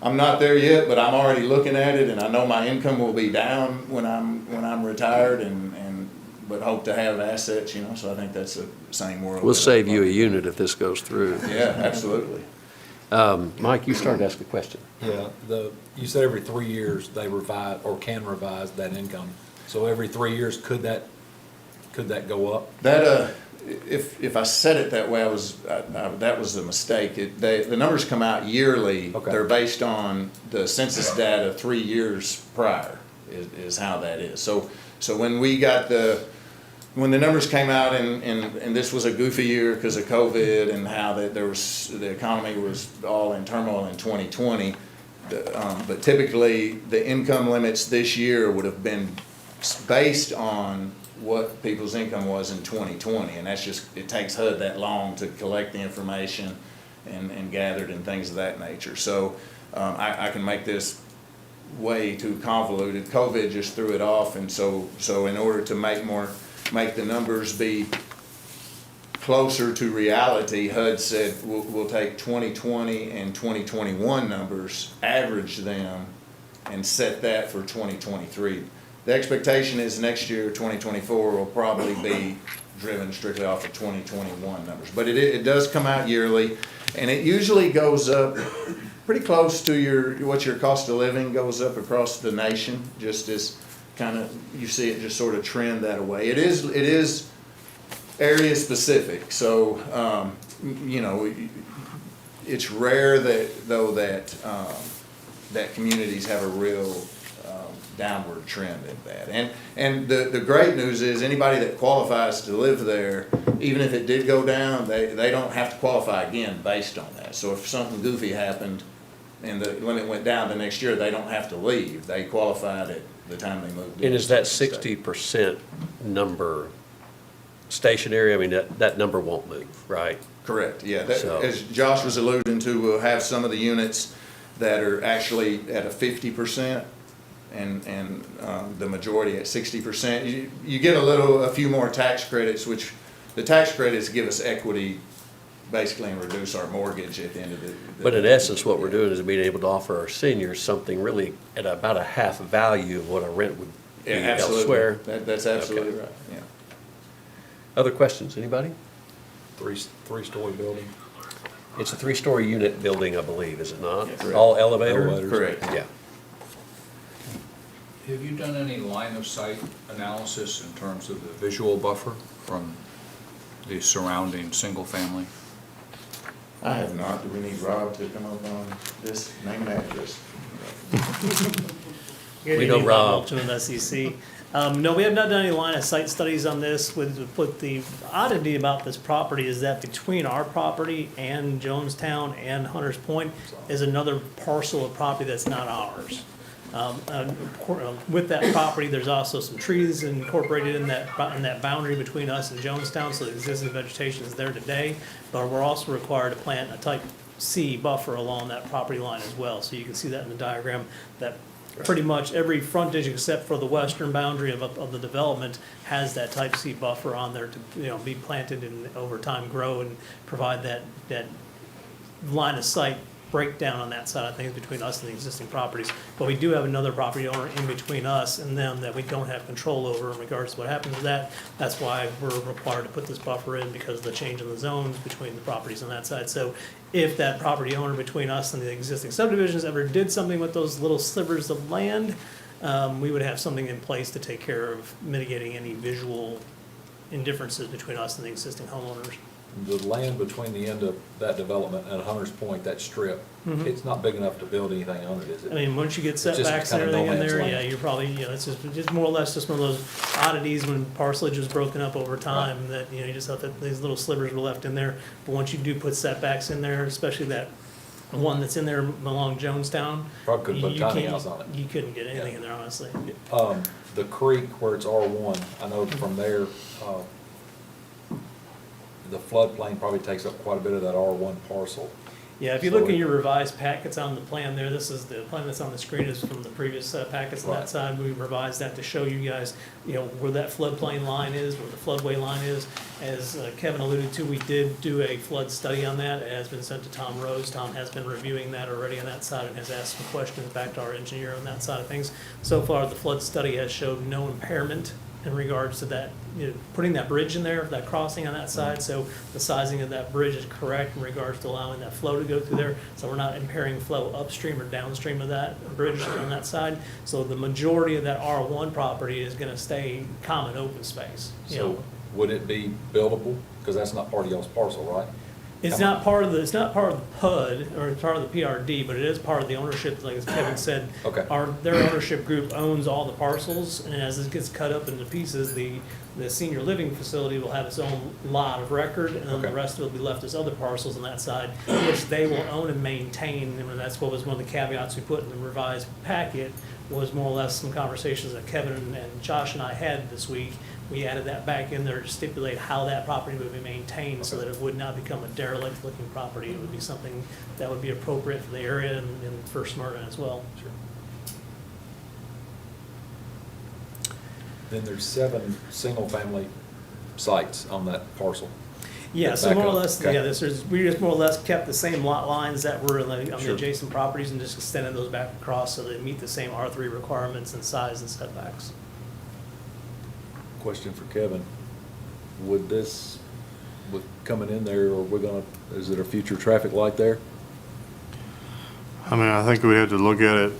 I'm not there yet, but I'm already looking at it, and I know my income will be down when I'm retired, but hope to have assets, so I think that's the same world. We'll that save I'm you a in. unit if this goes through. Yeah, absolutely. Mike, you started to ask a question. Yeah, you said every 3 years they revise or can revise that income. So every 3 years, could that go up? That, if I said it that way, that was a mistake. The numbers come out yearly. Okay. They're based on the census data 3 years prior, is how that is. So when when the numbers came out, and this was a goofy year because of COVID and how the economy was all in turmoil in 2020, but typically the income limits this year would have been based on what people's income was in 2020, and that's just, it takes HUD that long to collect the information and gather it and things of that nature. So I can make this way too convoluted. COVID just threw it off, and so in order to make the numbers be closer to reality, HUD said we'll take 2020 and 2021 numbers, average them, and set that for 2023. The expectation is next year, 2024, will probably be driven strictly off of 2021 numbers. But it does come out yearly, and it usually goes up pretty close to what your cost of living goes up across the nation, just as kind of, you see it just sort of trend that way. It is area specific, so, it's rare that communities have a real downward trend in that. And the great news is anybody that qualifies to live there, even if it did go down, they don't have to qualify again based on that. So if something goofy happened and when it went down the next year, they don't have to leave. They qualified at the time they moved in. And is that 60% number stationary? I mean, that number won't move, right? Correct, yeah. So- As Josh was alluding to, we'll have some of the units that are actually at a 50%. And the majority at 60%. You get a few more tax credits, which the tax credits give us equity basically and reduce our mortgage at the end of the. But in essence, what we're doing is being able to offer our seniors something really at about a half value of what a rent would be Yeah, absolutely. elsewhere. That's absolutely Okay. right, yeah. Other questions, anybody? Three-story building. It's a 3-story unit building, I believe, is it not? Yes. All elevator? Elevators. Correct. Yeah. Have you done any line of sight analysis in terms of the visual buffer from the surrounding single family? I have not. Do we need Rob to come up on this name and address? Good We know evening, Rob. Walton with SEC. No, we have not done any line of sight studies on this. With the oddity about this property is that between our property and Jonestown and Hunters Point is another parcel of property that's not ours. With that property, there's also some trees incorporated in that boundary between us and Jonestown, so the existing vegetation is there today. But we're also required to plant a type C buffer along that property line as well. So you can see that in the diagram, that pretty much every frontage except for the western boundary of the development has that type C buffer on there to, be planted and over time grow and provide that line of sight breakdown on that side of things between us and the existing properties. But we do have another property owner in between us and them that we don't have control over in regards to what happens to that. That's why we're required to put this buffer in, because of the change in the zones between the properties on that side. So if that property owner between us and the existing subdivisions ever did something with those little slivers of land, we would have something in place to take care of mitigating any visual indifferences between us and the existing homeowners. The land between the end of that development and Hunters Point, that strip, it's not big enough to build anything on it, is it? I mean, once you get just setbacks and kind of no everything in man's there, land. yeah, you're probably, it's just more or less just one of those oddities when parcelage was broken up over time, that, you just thought that these little slivers were left in there. But once you do put setbacks in there, especially that one that's in there along Jonestown. Probably couldn't put a you tiny can't- house on it. You couldn't get anything Yeah. in there, honestly. The creek where it's R1, I know from there, the floodplain probably takes up quite a bit of that R1 parcel. Yeah, if you look in your revised packets on the plan there, this is the plan that's on the screen is from the previous packets on that Right. side. We revised that to show you guys, where that floodplain line is, where the floodway line is. As Kevin alluded to, we did do a flood study on that. It has been sent to Tom Rose. Tom has been reviewing that already on that side and has asked some questions back to our engineer on that side of things. So far, the flood study has showed no impairment in regards to that, putting that bridge in there, that crossing on that side, so the sizing of that bridge is correct in regards to allowing that flow to go through there, so we're not impairing flow upstream or downstream of that bridge on that side. So the majority of that R1 property is gonna stay common open space, So would it be buildable? Because that's not part of y'all's parcel, right? It's not part of the PUD or it's part of the PRD, but it is part of the ownership, like as Kevin said. Okay. Their ownership group owns all the parcels, and as it gets cut up into pieces, the senior living facility will have its own lot of record, and then the Okay. rest of it will be left as other parcels on that side, which they will own and maintain. And that's what was one of the caveats we put in the revised packet, was more or less some conversations that Kevin and Josh and I had this week. We added that back in there to stipulate how that property would be maintained so that it would not become a derelict looking property. It would be something that would be appropriate for the area and for Smyrna as well. Sure. Then there's 7 single-family sites on that parcel. Yeah, so Back more or up, less, okay. yeah, we just more or less kept the same lot lines that were on the Sure. adjacent properties and just extended those back across so they meet the same R3 requirements and size and setbacks. Question for Kevin. Would this, with coming in there, or is it a future traffic light there? I mean, I think we have to look at it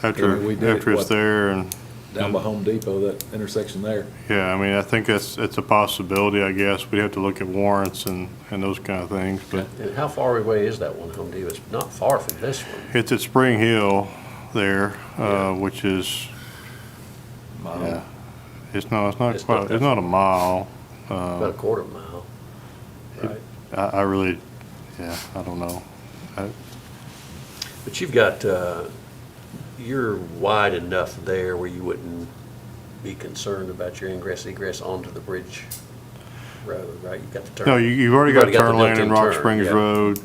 after, Yeah, we did it, after it's what? there and. Down by Home Depot, that intersection there. Yeah, I mean, I think it's a possibility, I guess. We'd have to look at warrants and those kind of things, but And how far away is that one, Home Depot? It's not far from this one. it's at Spring Hill there, which is, yeah, it's not It's quite, not it's not a mile. About a quarter mile, right? I really, yeah, I don't know. But you've got, you're wide enough there where you wouldn't be concerned about your ingress egress onto the bridge road, right? You've got the turn. No, you've already got You've turn lane in built-in Rock turn, Springs yeah. Road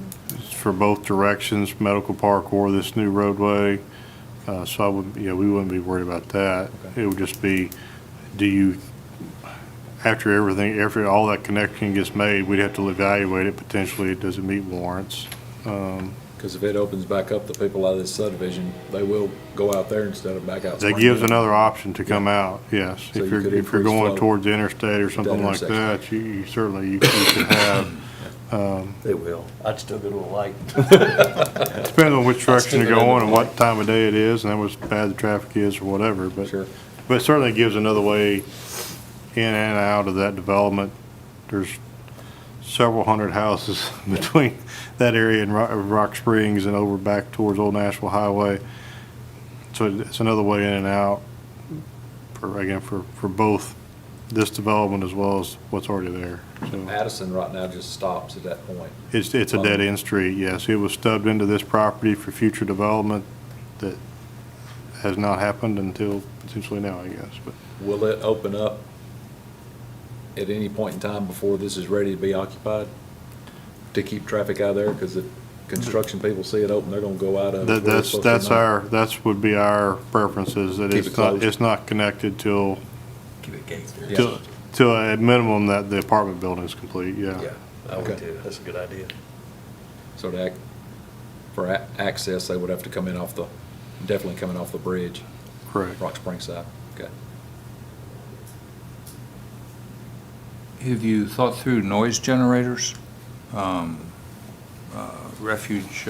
for both directions, Medical Park or this new roadway. So I would, we wouldn't be worried about that. Okay. It would just be, after all that connection gets made, we'd have to evaluate it potentially. Does it meet warrants? Because if it opens back up, the people out of this subdivision, they will go out there instead of back out. That gives another option to come out, yes. So If you could you're increase going flow towards the interstate or something like intersection. that, you certainly, you could have. They will. I'd still go to a light. Depends on which direction stick you're it in going the and what time of day it is and how much bad the traffic is or whatever, but. Sure. But it certainly gives another way in and out of that development. There's several hundred houses between that area and Rock Springs and over back towards Old Nashville Highway. So it's another way in and out for both this development as well as what's already there. So Addison right now just stops at that point. it's a dead end street, yes. It was stubbed into this property for future development that has not happened until potentially now, I guess, but. Will it open up at any point in time before this is ready to be occupied? To keep traffic out of there? Because if construction people see it open, they're gonna go out of it. That, where it's that's supposed to not. that's would be our preference, is that Keep it closed. it's not connected till, Keep it gated there. Yeah. till at minimum that the apartment building is complete, yeah. Yeah, I would Okay. too. That's a good idea. So for access, they would have to come in definitely coming off the bridge, Correct. Rock Spring side. Okay. Have you thought through noise generators? Refuge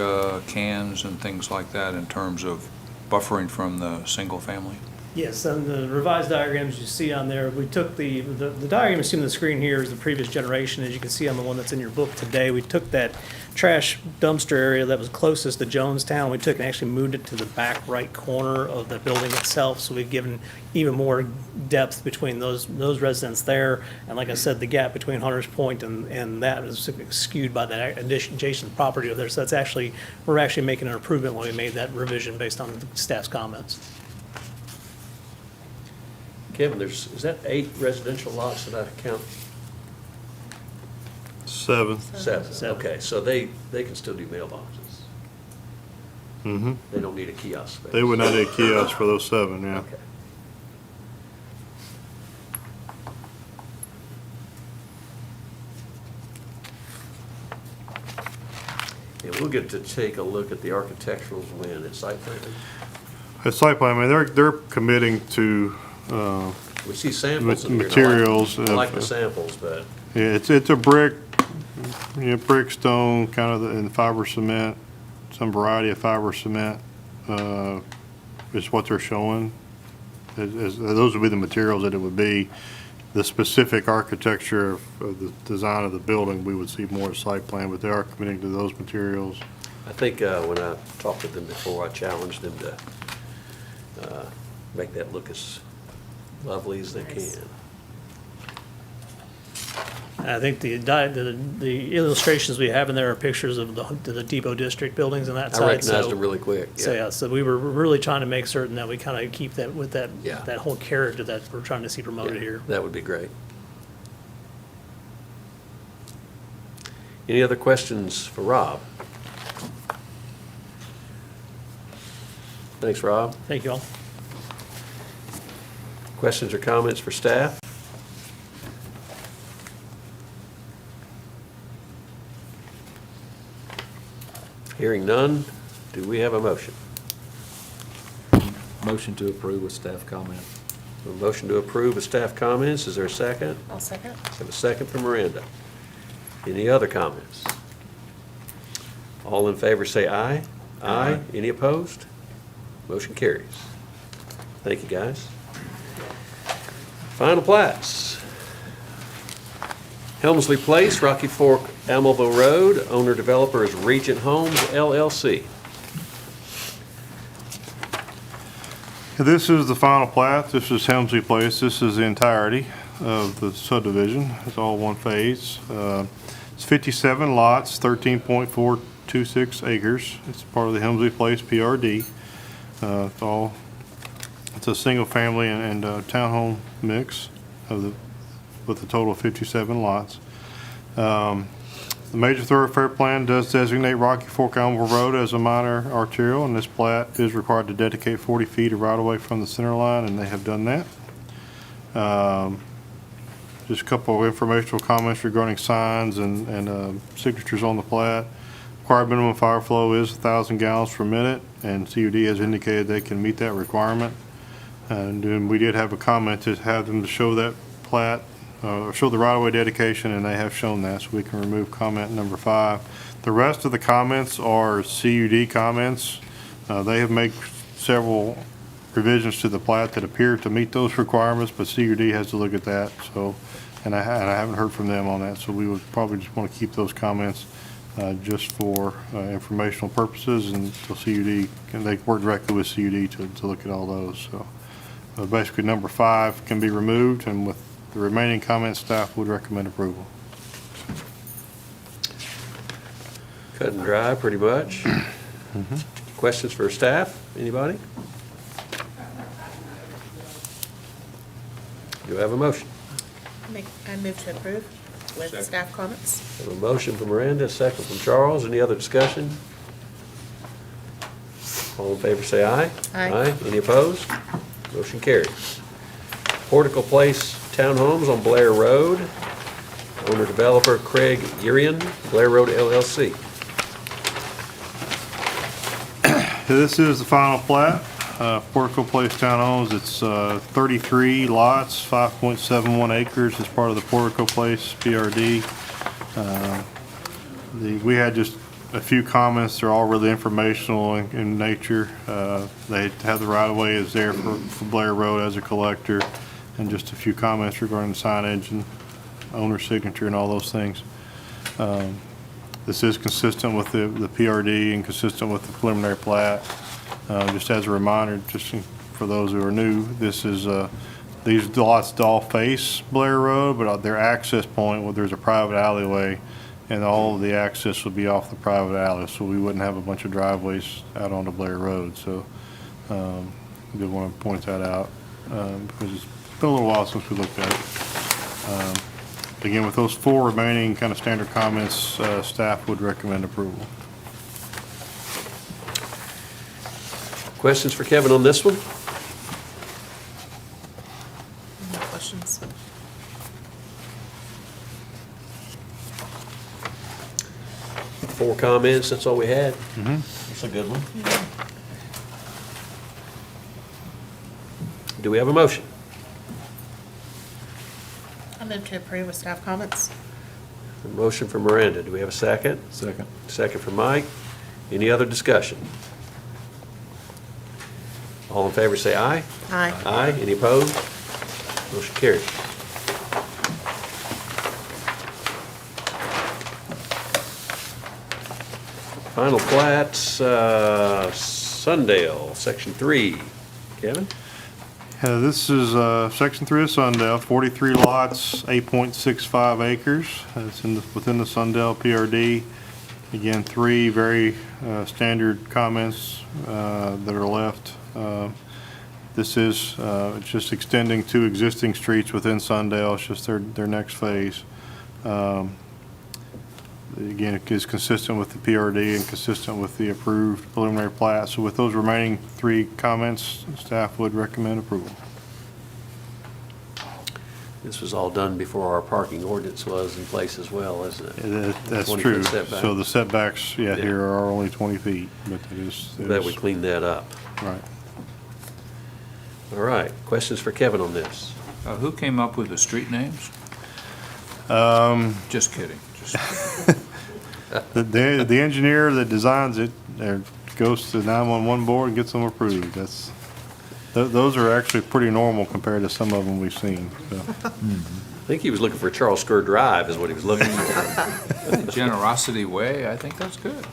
cans and things like that in terms of buffering from the single family? Yes, on the revised diagrams you see on there, we took the diagram you see on the screen here is the previous generation. As you can see on the one that's in your book today, we took that trash dumpster area that was closest to Jonestown. We took and actually moved it to the back right corner of the building itself. So we've given even more depth between those residents there. And like I said, the gap between Hunters Point and that is skewed by that adjacent property over there. So that's actually, we're actually making an improvement when we made that revision based on the staff's comments. Kevin, is that 8 residential lots that I count? 7. 7. Seven. Okay, so they can still do mailboxes. Mm-hmm. They don't need a kiosk space. They would not need a kiosk for those 7, yeah. Okay. And we'll get to take a look at the architectural when at site plan. At site plan, I mean, they're committing to, We see samples in here. and Materials, I like the of- samples, but yeah, it's a brick, brick, stone, kind of, and fiber cement, some variety of fiber cement, is what they're showing. Those would be the materials that it would be. The specific architecture of the design of the building, we would see more at site plan, but they are committing to those materials. I think when I talked to them before, I challenged them to make that look as lovely as they can. I think the illustrations we have in there are pictures of the Depot District buildings on that side. I recognized so- them really quick. So, yeah, so we were really trying to make certain that we kind of keep that with that, Yeah. that whole character that we're trying to see promoted Yeah, here. that would be great. Any other questions for Rob? Thanks, Rob. Thank you all. Questions or comments for staff? Hearing none, do we have a motion? Motion to approve with staff comment. A motion to approve with staff comments. Is there a second? I'll second. Have a second from Miranda. Any other comments? All in favor say aye. Aye. Any opposed? Motion carries. Thank you, guys. Final plats. Helmsley Place, Rocky Fork, Amelville Road. Owner developer is Regent Homes LLC. This is the final plat. This is Helmsley Place. This is the entirety of the subdivision. It's all one phase. It's 57 lots, 13.426 acres. It's part of the Helmsley Place PRD. It's a single family and townhome mix with a total of 57 lots. The major thoroughfare plan does designate Rocky Fork Elmville Road as a minor arterial, and this plat is required to dedicate 40 feet of right-of-way from the center line, and they have done that. Just a couple of informational comments regarding signs and signatures on the plat. Required minimum fire flow is 1,000 gallons per minute, and CUD has indicated they can meet that requirement. And then we did have a comment to have them to show that plat, show the right-of-way dedication, and they have shown that, so we can remove comment number 5. The rest of the comments are CUD comments. They have made several revisions to the plat that appear to meet those requirements, but CUD has to look at that, so, and I haven't heard from them on that, so we would probably just want to keep those comments just for informational purposes, and so CUD, and they work directly with CUD to look at all those, so. Basically, number 5 can be removed, and with the remaining comments, staff would recommend approval. Cut and dry, pretty much. Questions for staff? Anybody? Do I have a motion? I move to approve with Second. staff comments. I have a motion from Miranda, a second from Charles. Any other discussion? All in favor say aye. Aye. Any opposed? Motion carries. Portico Place Townhomes on Blair Road. Owner developer Craig Urian, Blair Road LLC. This is the final plat, Portico Place Townhomes. It's 33 lots, 5.71 acres as part of the Portico Place PRD. We had just a few comments. They're all really informational in nature. They have the right-of-way is there for Blair Road as a collector, and just a few comments regarding signage and owner signature and all those things. This is consistent with the PRD and consistent with the preliminary plat. Just as a reminder, for those who are new, this is, these lots all face Blair Road, but their access point, well, there's a private alleyway, and all of the access will be off the private alley, so we wouldn't have a bunch of driveways out onto Blair Road. So, I did want to point that out, because it's been a little while since we looked at it. Again, with those 4 remaining kind of standard comments, staff would recommend approval. Questions for Kevin on this one? No questions. Four comments, that's all we had. That's a good one. Do we have a motion? I move to approve with staff comments. A motion from Miranda. Do we have a second? Second. Second from Mike. Any other discussion? All in favor say aye. Aye. Aye. Any opposed? Motion carries. Final plats, Sundale, Section 3. Kevin? This is Section 3 of Sundale, 43 lots, 8.65 acres. It's within the Sundale PRD. Again, 3 very standard comments that are left. This is it's just extending 2 existing streets within Sundale. It's just their next phase. Again, it is consistent with the PRD and consistent with the approved preliminary plat. So with those remaining 3 comments, staff would recommend approval. This was all done before our parking ordinance was in place as well, isn't it? That's 20-foot true. setback. So the setbacks, Yeah. here are only 20 feet, but it is. That we cleaned that up. Right. All right, questions for Kevin on this? Who came up with the street names? Just kidding. The engineer that designs it, goes to the 911 board and gets them approved. Those are actually pretty normal compared to some of them we've seen, so. I think he was looking for Charles Square Drive is what he was looking for. Generosity Way, I think that's good.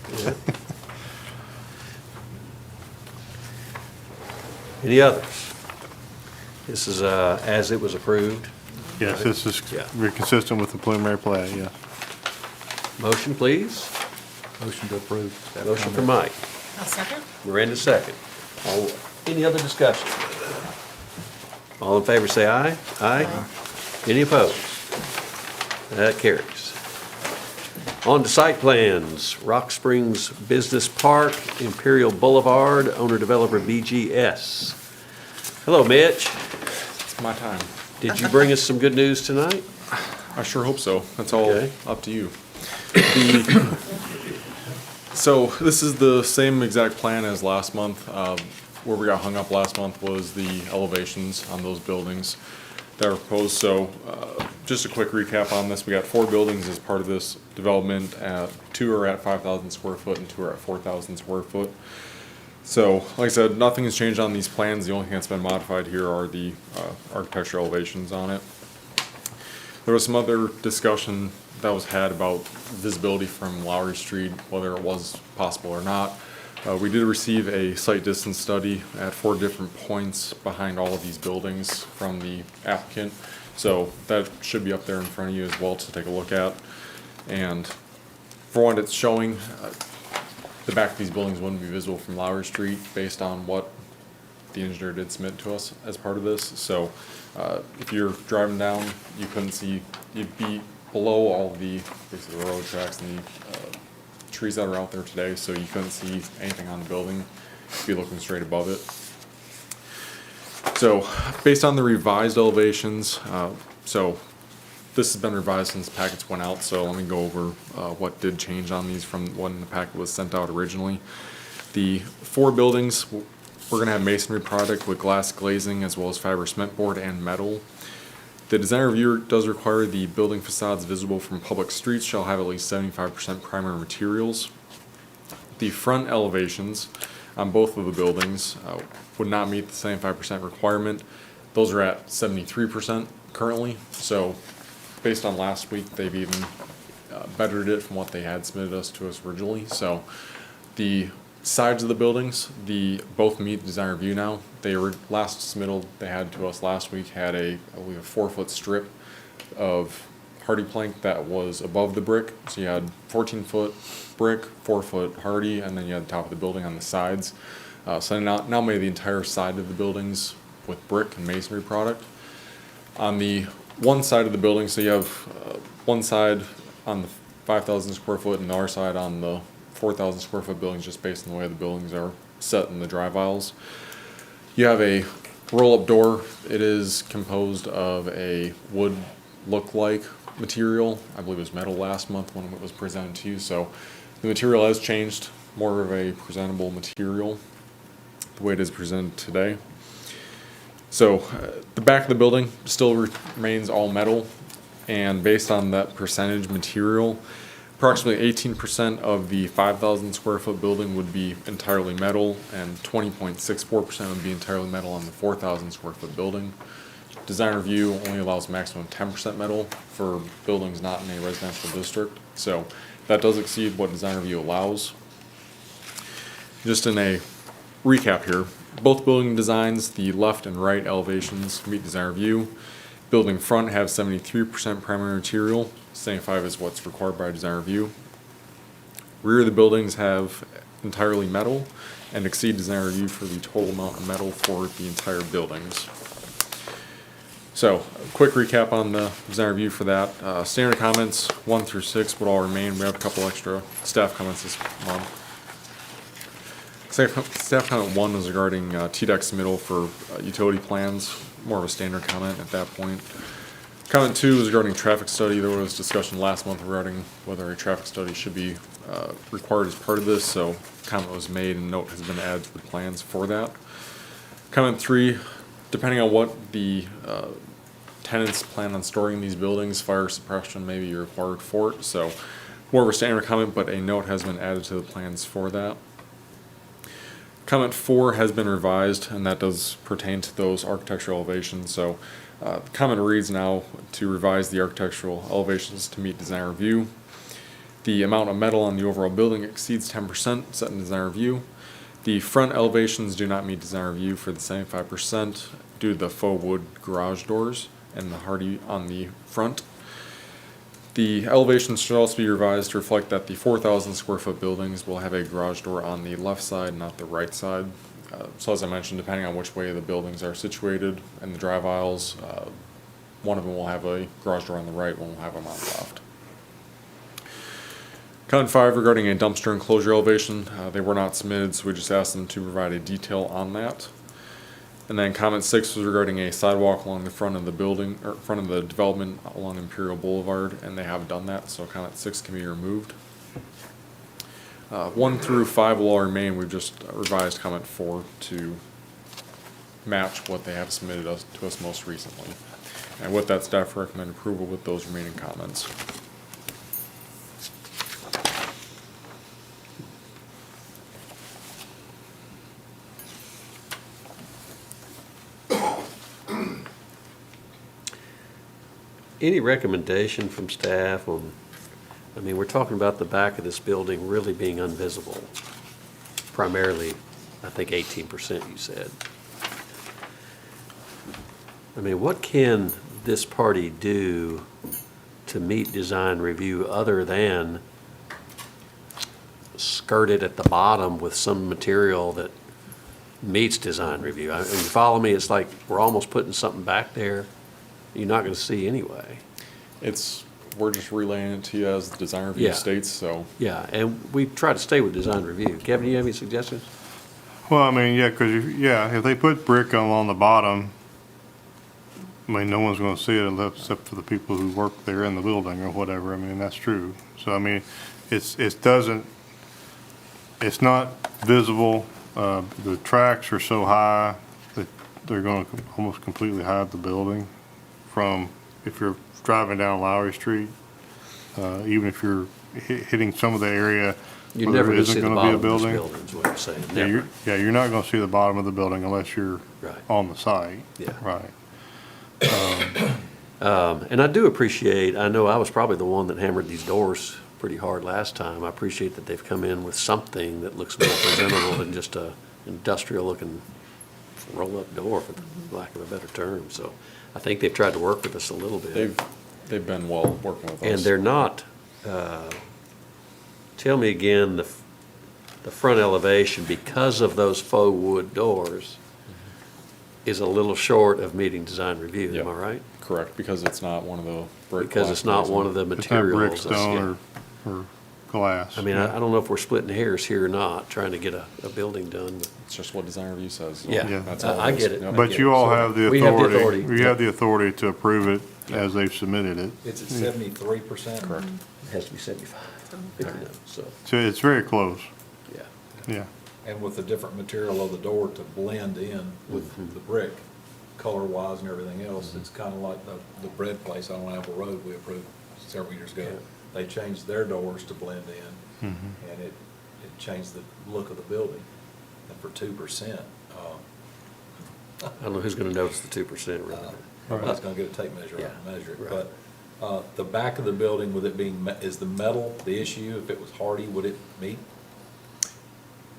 Any others? This is as it was approved. Yes, this is Yeah. very consistent with the preliminary plat, yeah. Motion, please. Motion to approve. Motion for Mike. I'll second. Miranda second. Any other discussion? All in favor say aye. Aye. Any opposed? That carries. On to site plans. Rock Springs Business Park, Imperial Boulevard, owner developer BGS. Hello, Mitch. It's my time. Did you bring us some good news tonight? I sure hope so. That's all Okay. up to you. So this is the same exact plan as last month. Where we got hung up last month was the elevations on those buildings that were proposed. So just a quick recap on this. We got 4 buildings as part of this development. 2 are at 5,000 square foot and 2 are at 4,000 square foot. So, like I said, nothing has changed on these plans. The only thing that's been modified here are the architectural elevations on it. There was some other discussion that was had about visibility from Lowry Street, whether it was possible or not. We did receive a site distance study at 4 different points behind all of these buildings from the applicant. So that should be up there in front of you as well to take a look at. And for what it's showing, the back of these buildings wouldn't be visible from Lowry Street based on what the engineer did submit to us as part of this. So if you're driving down, you couldn't see, you'd be below all the, basically the road tracks and the trees that are out there today, so you couldn't see anything on the building. You'd be looking straight above it. So based on the revised elevations, so this has been revised since packets went out, so let me go over what did change on these from when the packet was sent out originally. The 4 buildings, we're gonna have masonry product with glass glazing as well as fiber cement board and metal. The design review does require the building facades visible from public streets shall have at least 75% primary materials. The front elevations on both of the buildings would not meet the 75% requirement. Those are at 73% currently, so based on last week, they've even bettered it from what they had submitted us to us originally. So the sides of the buildings, both meet design review now. They were last submittal they had to us last week had I believe a 4-foot strip of hardy plank that was above the brick. So you had 14-foot brick, 4-foot hardy, and then you had the top of the building on the sides. So now made the entire side of the buildings with brick and masonry product. On the one side of the building, so you have one side on the 5,000 square foot and the other side on the 4,000 square foot buildings, just based on the way the buildings are set in the drive aisles. You have a roll-up door. It is composed of a wood look-like material. I believe it was metal last month when it was presented to you, so the material has changed, more of a presentable material, the way it is presented today. So the back of the building still remains all metal, and based on that percentage material, approximately 18% of the 5,000 square foot building would be entirely metal, and 20.64% would be entirely metal on the 4,000 square foot building. Design review only allows maximum 10% metal for buildings not in a residential district, so that does exceed what design review allows. Just in a recap here, both building designs, the left and right elevations meet design review. Building front have 73% primary material, 75 is what's required by design review. Rear of the buildings have entirely metal and exceed design review for the total amount of metal for the entire buildings. So, a quick recap on the design review for that. Standard comments 1 through 6 would all remain. We have a couple extra staff comments this month. Staff comment 1 is regarding TDEC submittal for utility plans, more of a standard comment at that point. Comment 2 is regarding traffic study. There was discussion last month regarding whether a traffic study should be required as part of this, so comment was made and note has been added to the plans for that. Comment 3, depending on what the tenants plan on storing in these buildings, fire suppression may be required for it, so more of a standard comment, but a note has been added to the plans for that. Comment 4 has been revised, and that does pertain to those architectural elevations. So the comment reads now to revise the architectural elevations to meet design review. The amount of metal on the overall building exceeds 10% set in design review. The front elevations do not meet design review for the 75% due to the faux wood garage doors and the hardy on the front. The elevations should also be revised to reflect that the 4,000 square foot buildings will have a garage door on the left side, not the right side. So as I mentioned, depending on which way the buildings are situated and the drive aisles, one of them will have a garage door on the right, one will have them on the left. Comment 5 regarding a dumpster enclosure elevation, they were not submitted, so we just asked them to provide a detail on that. And then comment 6 was regarding a sidewalk along the front of the building, or front of the development along Imperial Boulevard, and they have done that, so comment 6 can be removed. 1 through 5 will all remain. We've just revised comment 4 to match what they have submitted to us most recently. And with that, staff recommend approval with those remaining comments. Any recommendation from staff on, I mean, we're talking about the back of this building really being invisible, primarily, I think 18% you said. I mean, what can this party do to meet design review other than skirt it at the bottom with some material that meets design review. I mean, you follow me, it's like we're almost putting something back there you're not gonna see anyway. We're just relaying it to you as the design review Yeah. states, so. Yeah, and we try to stay with design review. Kevin, do you have any suggestions? Well, I mean, yeah, because, if they put brick on the bottom, I mean, no one's gonna see it except for the people who work there in the building or whatever. I mean, that's true. So, I mean, it's not visible. The tracks are so high that they're gonna almost completely hide the building from, if you're driving down Lowry Street, even if you're hitting some of the area You're where never there gonna isn't see the gonna be a bottom of this building. building, is what you're saying. Yeah, Never. you're not gonna see the bottom of the building unless you're Right. on the site. Yeah. Right. And I do appreciate, I know I was probably the one that hammered these doors pretty hard last time. I appreciate that they've come in with something that looks more presentable than just a industrial-looking roll-up door, for the lack of a better term. So I think they've tried to work with us a little bit. They've been well working with us. And they're not, tell me again, the front elevation, because of those faux wood doors, is a little short of meeting design review, am Yep. I right? Correct, because it's not one of the brick. Because it's not one of the It's not brick, materials. stone, or glass. I mean, I don't know if we're splitting hairs here or not, trying to get a building done. but- It's just what design review says. so Yeah, that's all I is. get it. Yep. But you all have the We have the authority, authority. you have the authority to approve it as they've submitted it. It's at 73%? Correct. It has to be 75. So, So it's very close, yeah. yeah. And with the different material of the door to blend in with the brick, color-wise and everything else, it's kind of like the bread place on Apple Road we approved several years ago. Yeah. They changed their doors to blend in, and it changed the look of the building. And for 2%, I don't know who's gonna notice the 2% really. nobody's gonna get a tape measure out and Yeah, measure it. right. But the back of the building, with it being, is the metal the issue? If it was hardy, would it meet?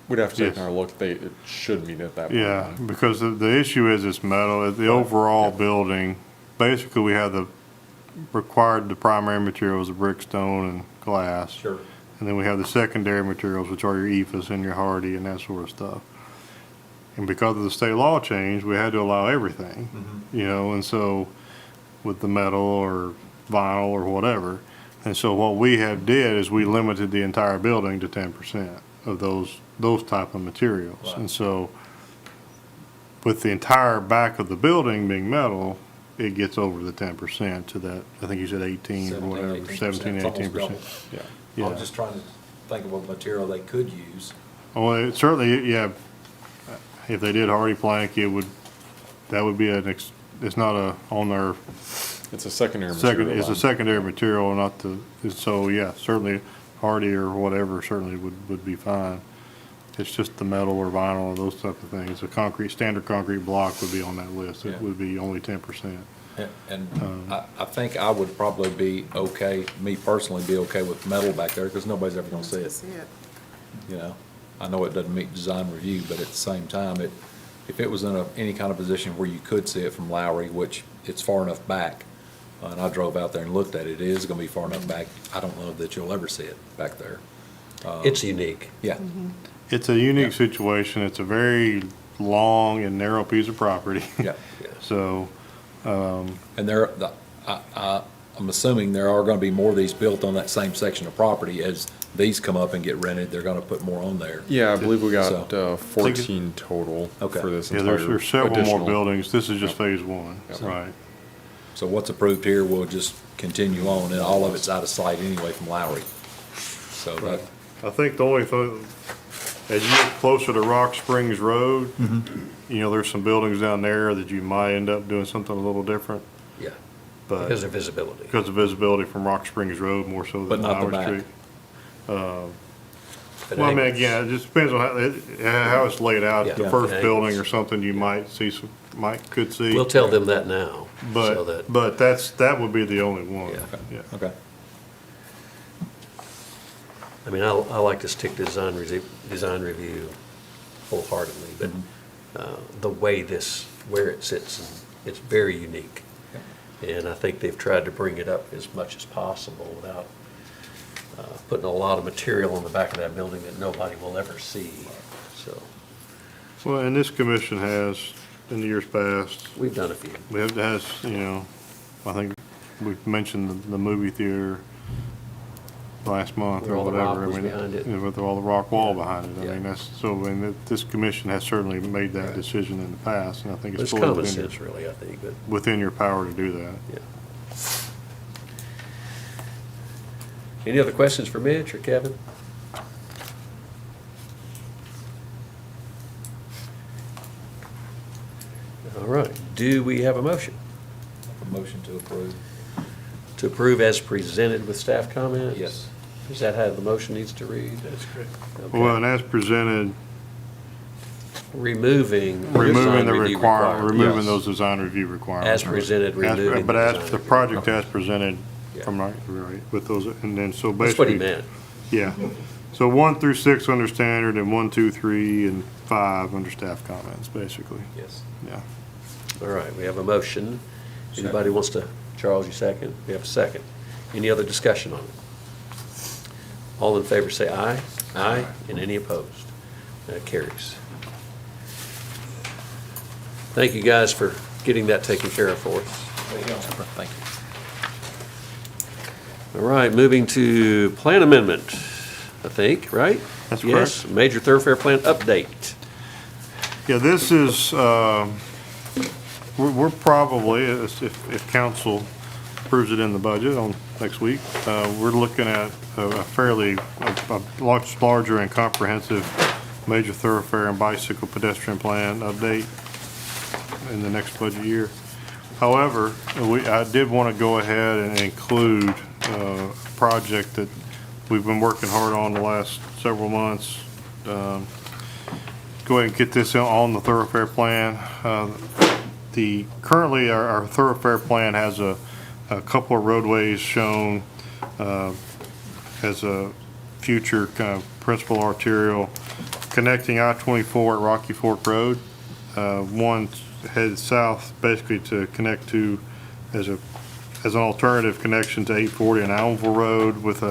We'd have to take Yes. another look. It should meet at that point. Yeah, because the issue is it's metal. The overall building, basically, we have the primary materials, the brick, stone, and glass. Sure. And then we have the secondary materials, which are your EFS and your hardy and that sort of stuff. And because of the state law change, we had to allow everything, and so with the metal or vinyl or whatever. And so what we have did is we limited the entire building to 10% of those type of materials. Right. And so with the entire back of the building being metal, it gets over the 10% to that, I think you said 18 or whatever, 17, It's almost 18%. double. Yeah. I'm Yeah. just trying to think of a material they could use. Well, it certainly, yeah, if they did hardy plank, that would be it's not on their It's a secondary second, material. it's a secondary material, not so, yeah, certainly hardy or whatever certainly would be fine. It's just the metal or vinyl or those type of things. Standard concrete block would be on that list. It Yeah. would be only 10%. And I think I would probably be okay, me personally, be okay with metal back there, because nobody's ever gonna see it. You know, I know it doesn't meet design review, but at the same time, if it was in any kind of position where you could see it from Lowry, which it's far enough back, and I drove out there and looked at it, it is gonna be far enough back, I don't know that you'll ever see it back there. It's unique. Yeah, It's a unique situation. It's a very long and narrow piece of property. yeah. So, And I'm assuming there are gonna be more of these built on that same section of property. As these come up and get rented, they're gonna put more on there. Yeah, I believe we got So- 14 total Okay. for this yeah, entire there's several more additional. buildings. This is just phase one, Yep. right? So what's approved here will just continue on, and all of it's out of sight anyway from Lowry. So that, I think the only thing, as you get closer to Rock Springs Road, there's some buildings down there that you might end up doing something a little different, Yeah, but because of visibility. because of visibility from Rock Springs Road more so But than not the Lowry back. Street. If it Well, I mean, angles- again, it just depends on how it's laid out. Yeah. The Yeah. first If it building angles. or something, you might could see. We'll tell them that now, so that, But that would be the only one, Yeah. yeah. okay. I mean, I like to stick to design review wholeheartedly, but the way where it sits, it's very unique. And I think they've tried to bring it up as much as possible without putting a lot of material on the back of that building that nobody will ever see, so. Well, and this commission has, in the years past, We've done a few. we have, has, I think we mentioned the movie theater last month Where or all the whatever. rock was I mean, behind it. with all the rock wall behind it. I Yeah. mean, this commission has certainly made that decision in the past, and I think it's It's fully common within sense, really, I think, but, within your power to do that. yeah. Any other questions for Mitch or Kevin? All right, do we have a motion? A motion to approve. To approve as presented with staff comments? Yes. Is that how the motion needs to read? That's correct. Okay. Well, and as presented, Removing. removing design the review requirement, removing Yes. those design review requirements. As presented, removing. But the as design the review. project as presented Yeah. from, right, with those, and then so That's what he basically. meant. Yeah. So 1 through 6 under standard, and 1, 2, 3, and 5 under staff comments, basically. Yes. Yeah. All right, we have a motion. Anybody wants to, Charles, you second? We have a second. Any other discussion on it? All in favor say aye. Aye. And any opposed? That carries. Thank you guys for getting that taken care of for us. Thank you. All right, moving to plan amendment, I think, right? That's Yes, major thoroughfare plan update. Yeah, this is, we're probably, if council approves it in the budget on next week, we're looking at a fairly, a much larger and comprehensive major thoroughfare and bicycle pedestrian plan update in the next budget year. However, I did want to go ahead and include a project that we've been working hard on the last several months. Go ahead and get this on the thoroughfare plan. Currently, our thoroughfare plan has a couple of roadways shown as a future kind of principal arterial connecting I-24 at Rocky Fork Road. One headed south basically to connect to as an alternative connection to 840 and Allenville Road, with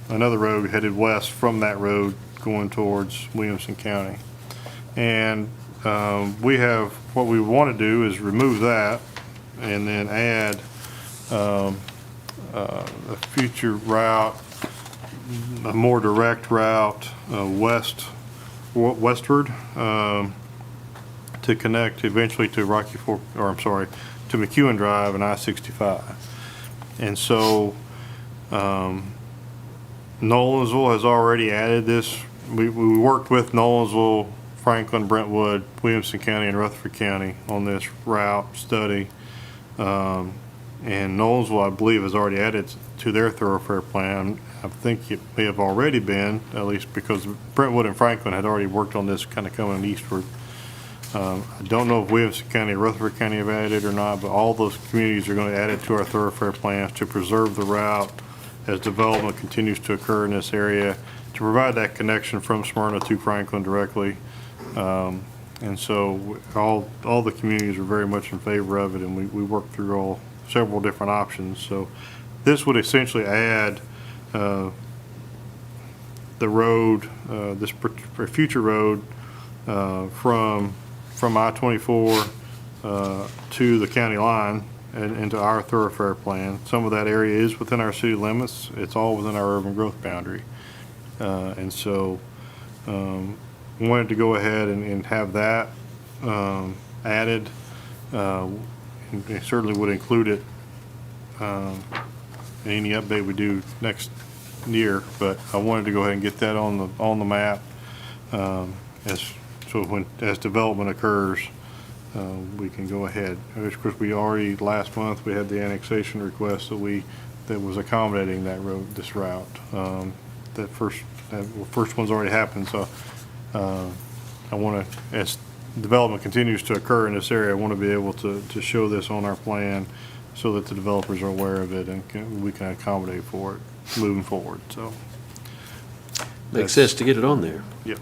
another road headed west from that road going towards Williamson County. And what we want to do is remove that and then add a future route, a more direct route westward to connect eventually to Rocky Fork, to McEwen Drive and I-65. And so Nolensville has already added this. We worked with Nolensville, Franklin, Brentwood, Williamson County, and Rutherford County on this route study. And Nolensville, I believe, has already added to their thoroughfare plan. I think it may have already been, at least because Brentwood and Franklin had already worked on this kind of coming eastward. I don't know if Williamson County or Rutherford County have added it or not, but all those communities are going to add it to our thoroughfare plans to preserve the route as development continues to occur in this area, to provide that connection from Smyrna to Franklin directly. And so all the communities are very much in favor of it, and we worked through several different options. So this would essentially add the road, this future road from I-24 to the county line and into our thoroughfare plan. Some of that area is within our city limits. It's all within our urban growth boundary. And so we wanted to go ahead and have that added. And it certainly would include it in any update we do next year, but I wanted to go ahead and get that on the map as development occurs, we can go ahead. Of course, last month we had the annexation request that was accommodating this route. That first one's already happened, so I want to, as development continues to occur in this area, I want to be able to show this on our plan so that the developers are aware of it and we can accommodate for it moving forward. So Makes sense to get it on there. Yep.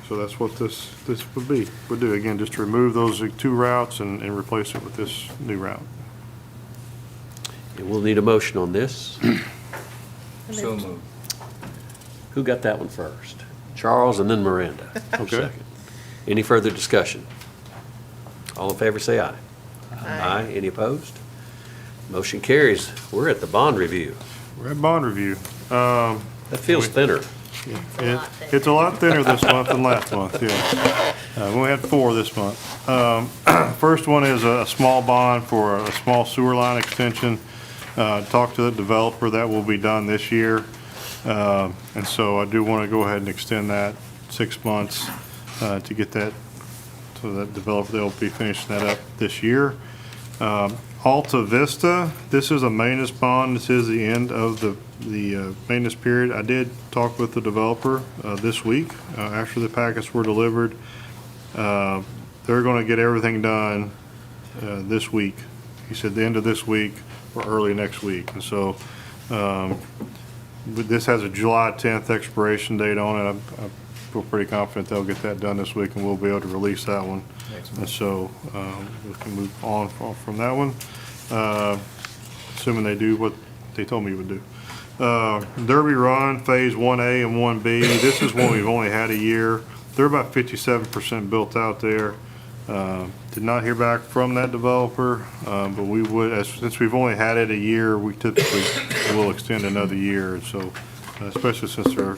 So that's what this would do. Again, just to remove those two routes and replace it with this new route. And we'll need a motion on this. So moved. Who got that one first? Charles and then Miranda. Okay. Second. Any further discussion? All in favor, say aye. Aye. Any opposed? Motion carries. We're at the bond review. We're at bond review. That feels thinner. It's a lot thinner this month than last month, yeah. We only had 4 this month. First one is a small bond for a small sewer line extension. Talked to the developer, that will be done this year. And so I do want to go ahead and extend that 6 months to get that, so that developer, they'll be finishing that up this year. Alta Vista, this is a maintenance bond. This is the end of the maintenance period. I did talk with the developer this week after the packets were delivered. They're going to get everything done this week. He said the end of this week or early next week. And so but this has a July 10th expiration date on it. I feel pretty confident they'll get that done this week and we'll be able to release that one. And so we can move on from that one, assuming they do what they told me it would do. Derby Run, Phase 1A and 1B, this is one we've only had a year. They're about 57% built out there. Did not hear back from that developer, but we would, since we've only had it a year, we typically will extend another year. And so, especially since they're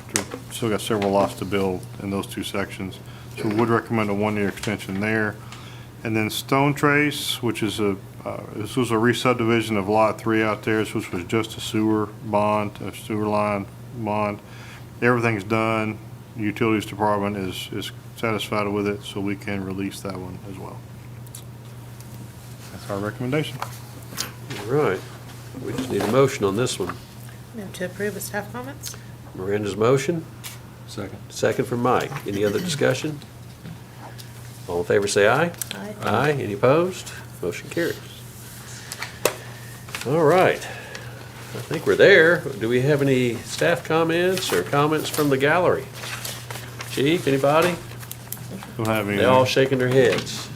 still got several lots to build in those 2 sections. So we would recommend a 1-year extension there. And then Stone Trace, which is this was a re-subdivision of Lot 3 out there. This was just a sewer bond, a sewer line bond. Everything's done. The Utilities Department is satisfied with it, so we can release that one as well. That's our recommendation. All right. We just need a motion on this one. Move to approve with staff comments? Miranda's motion, Second. second from Mike. Any other discussion? All in favor, say aye. Aye. Aye. Any opposed? Motion carries. All right. I think we're there. Do we have any staff comments or comments from the gallery? Chief, anybody? Don't have any. They all shaking their heads.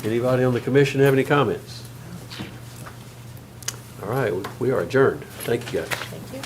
Anybody on the commission have any comments? All right, we are adjourned. Thank you, guys. Thank you.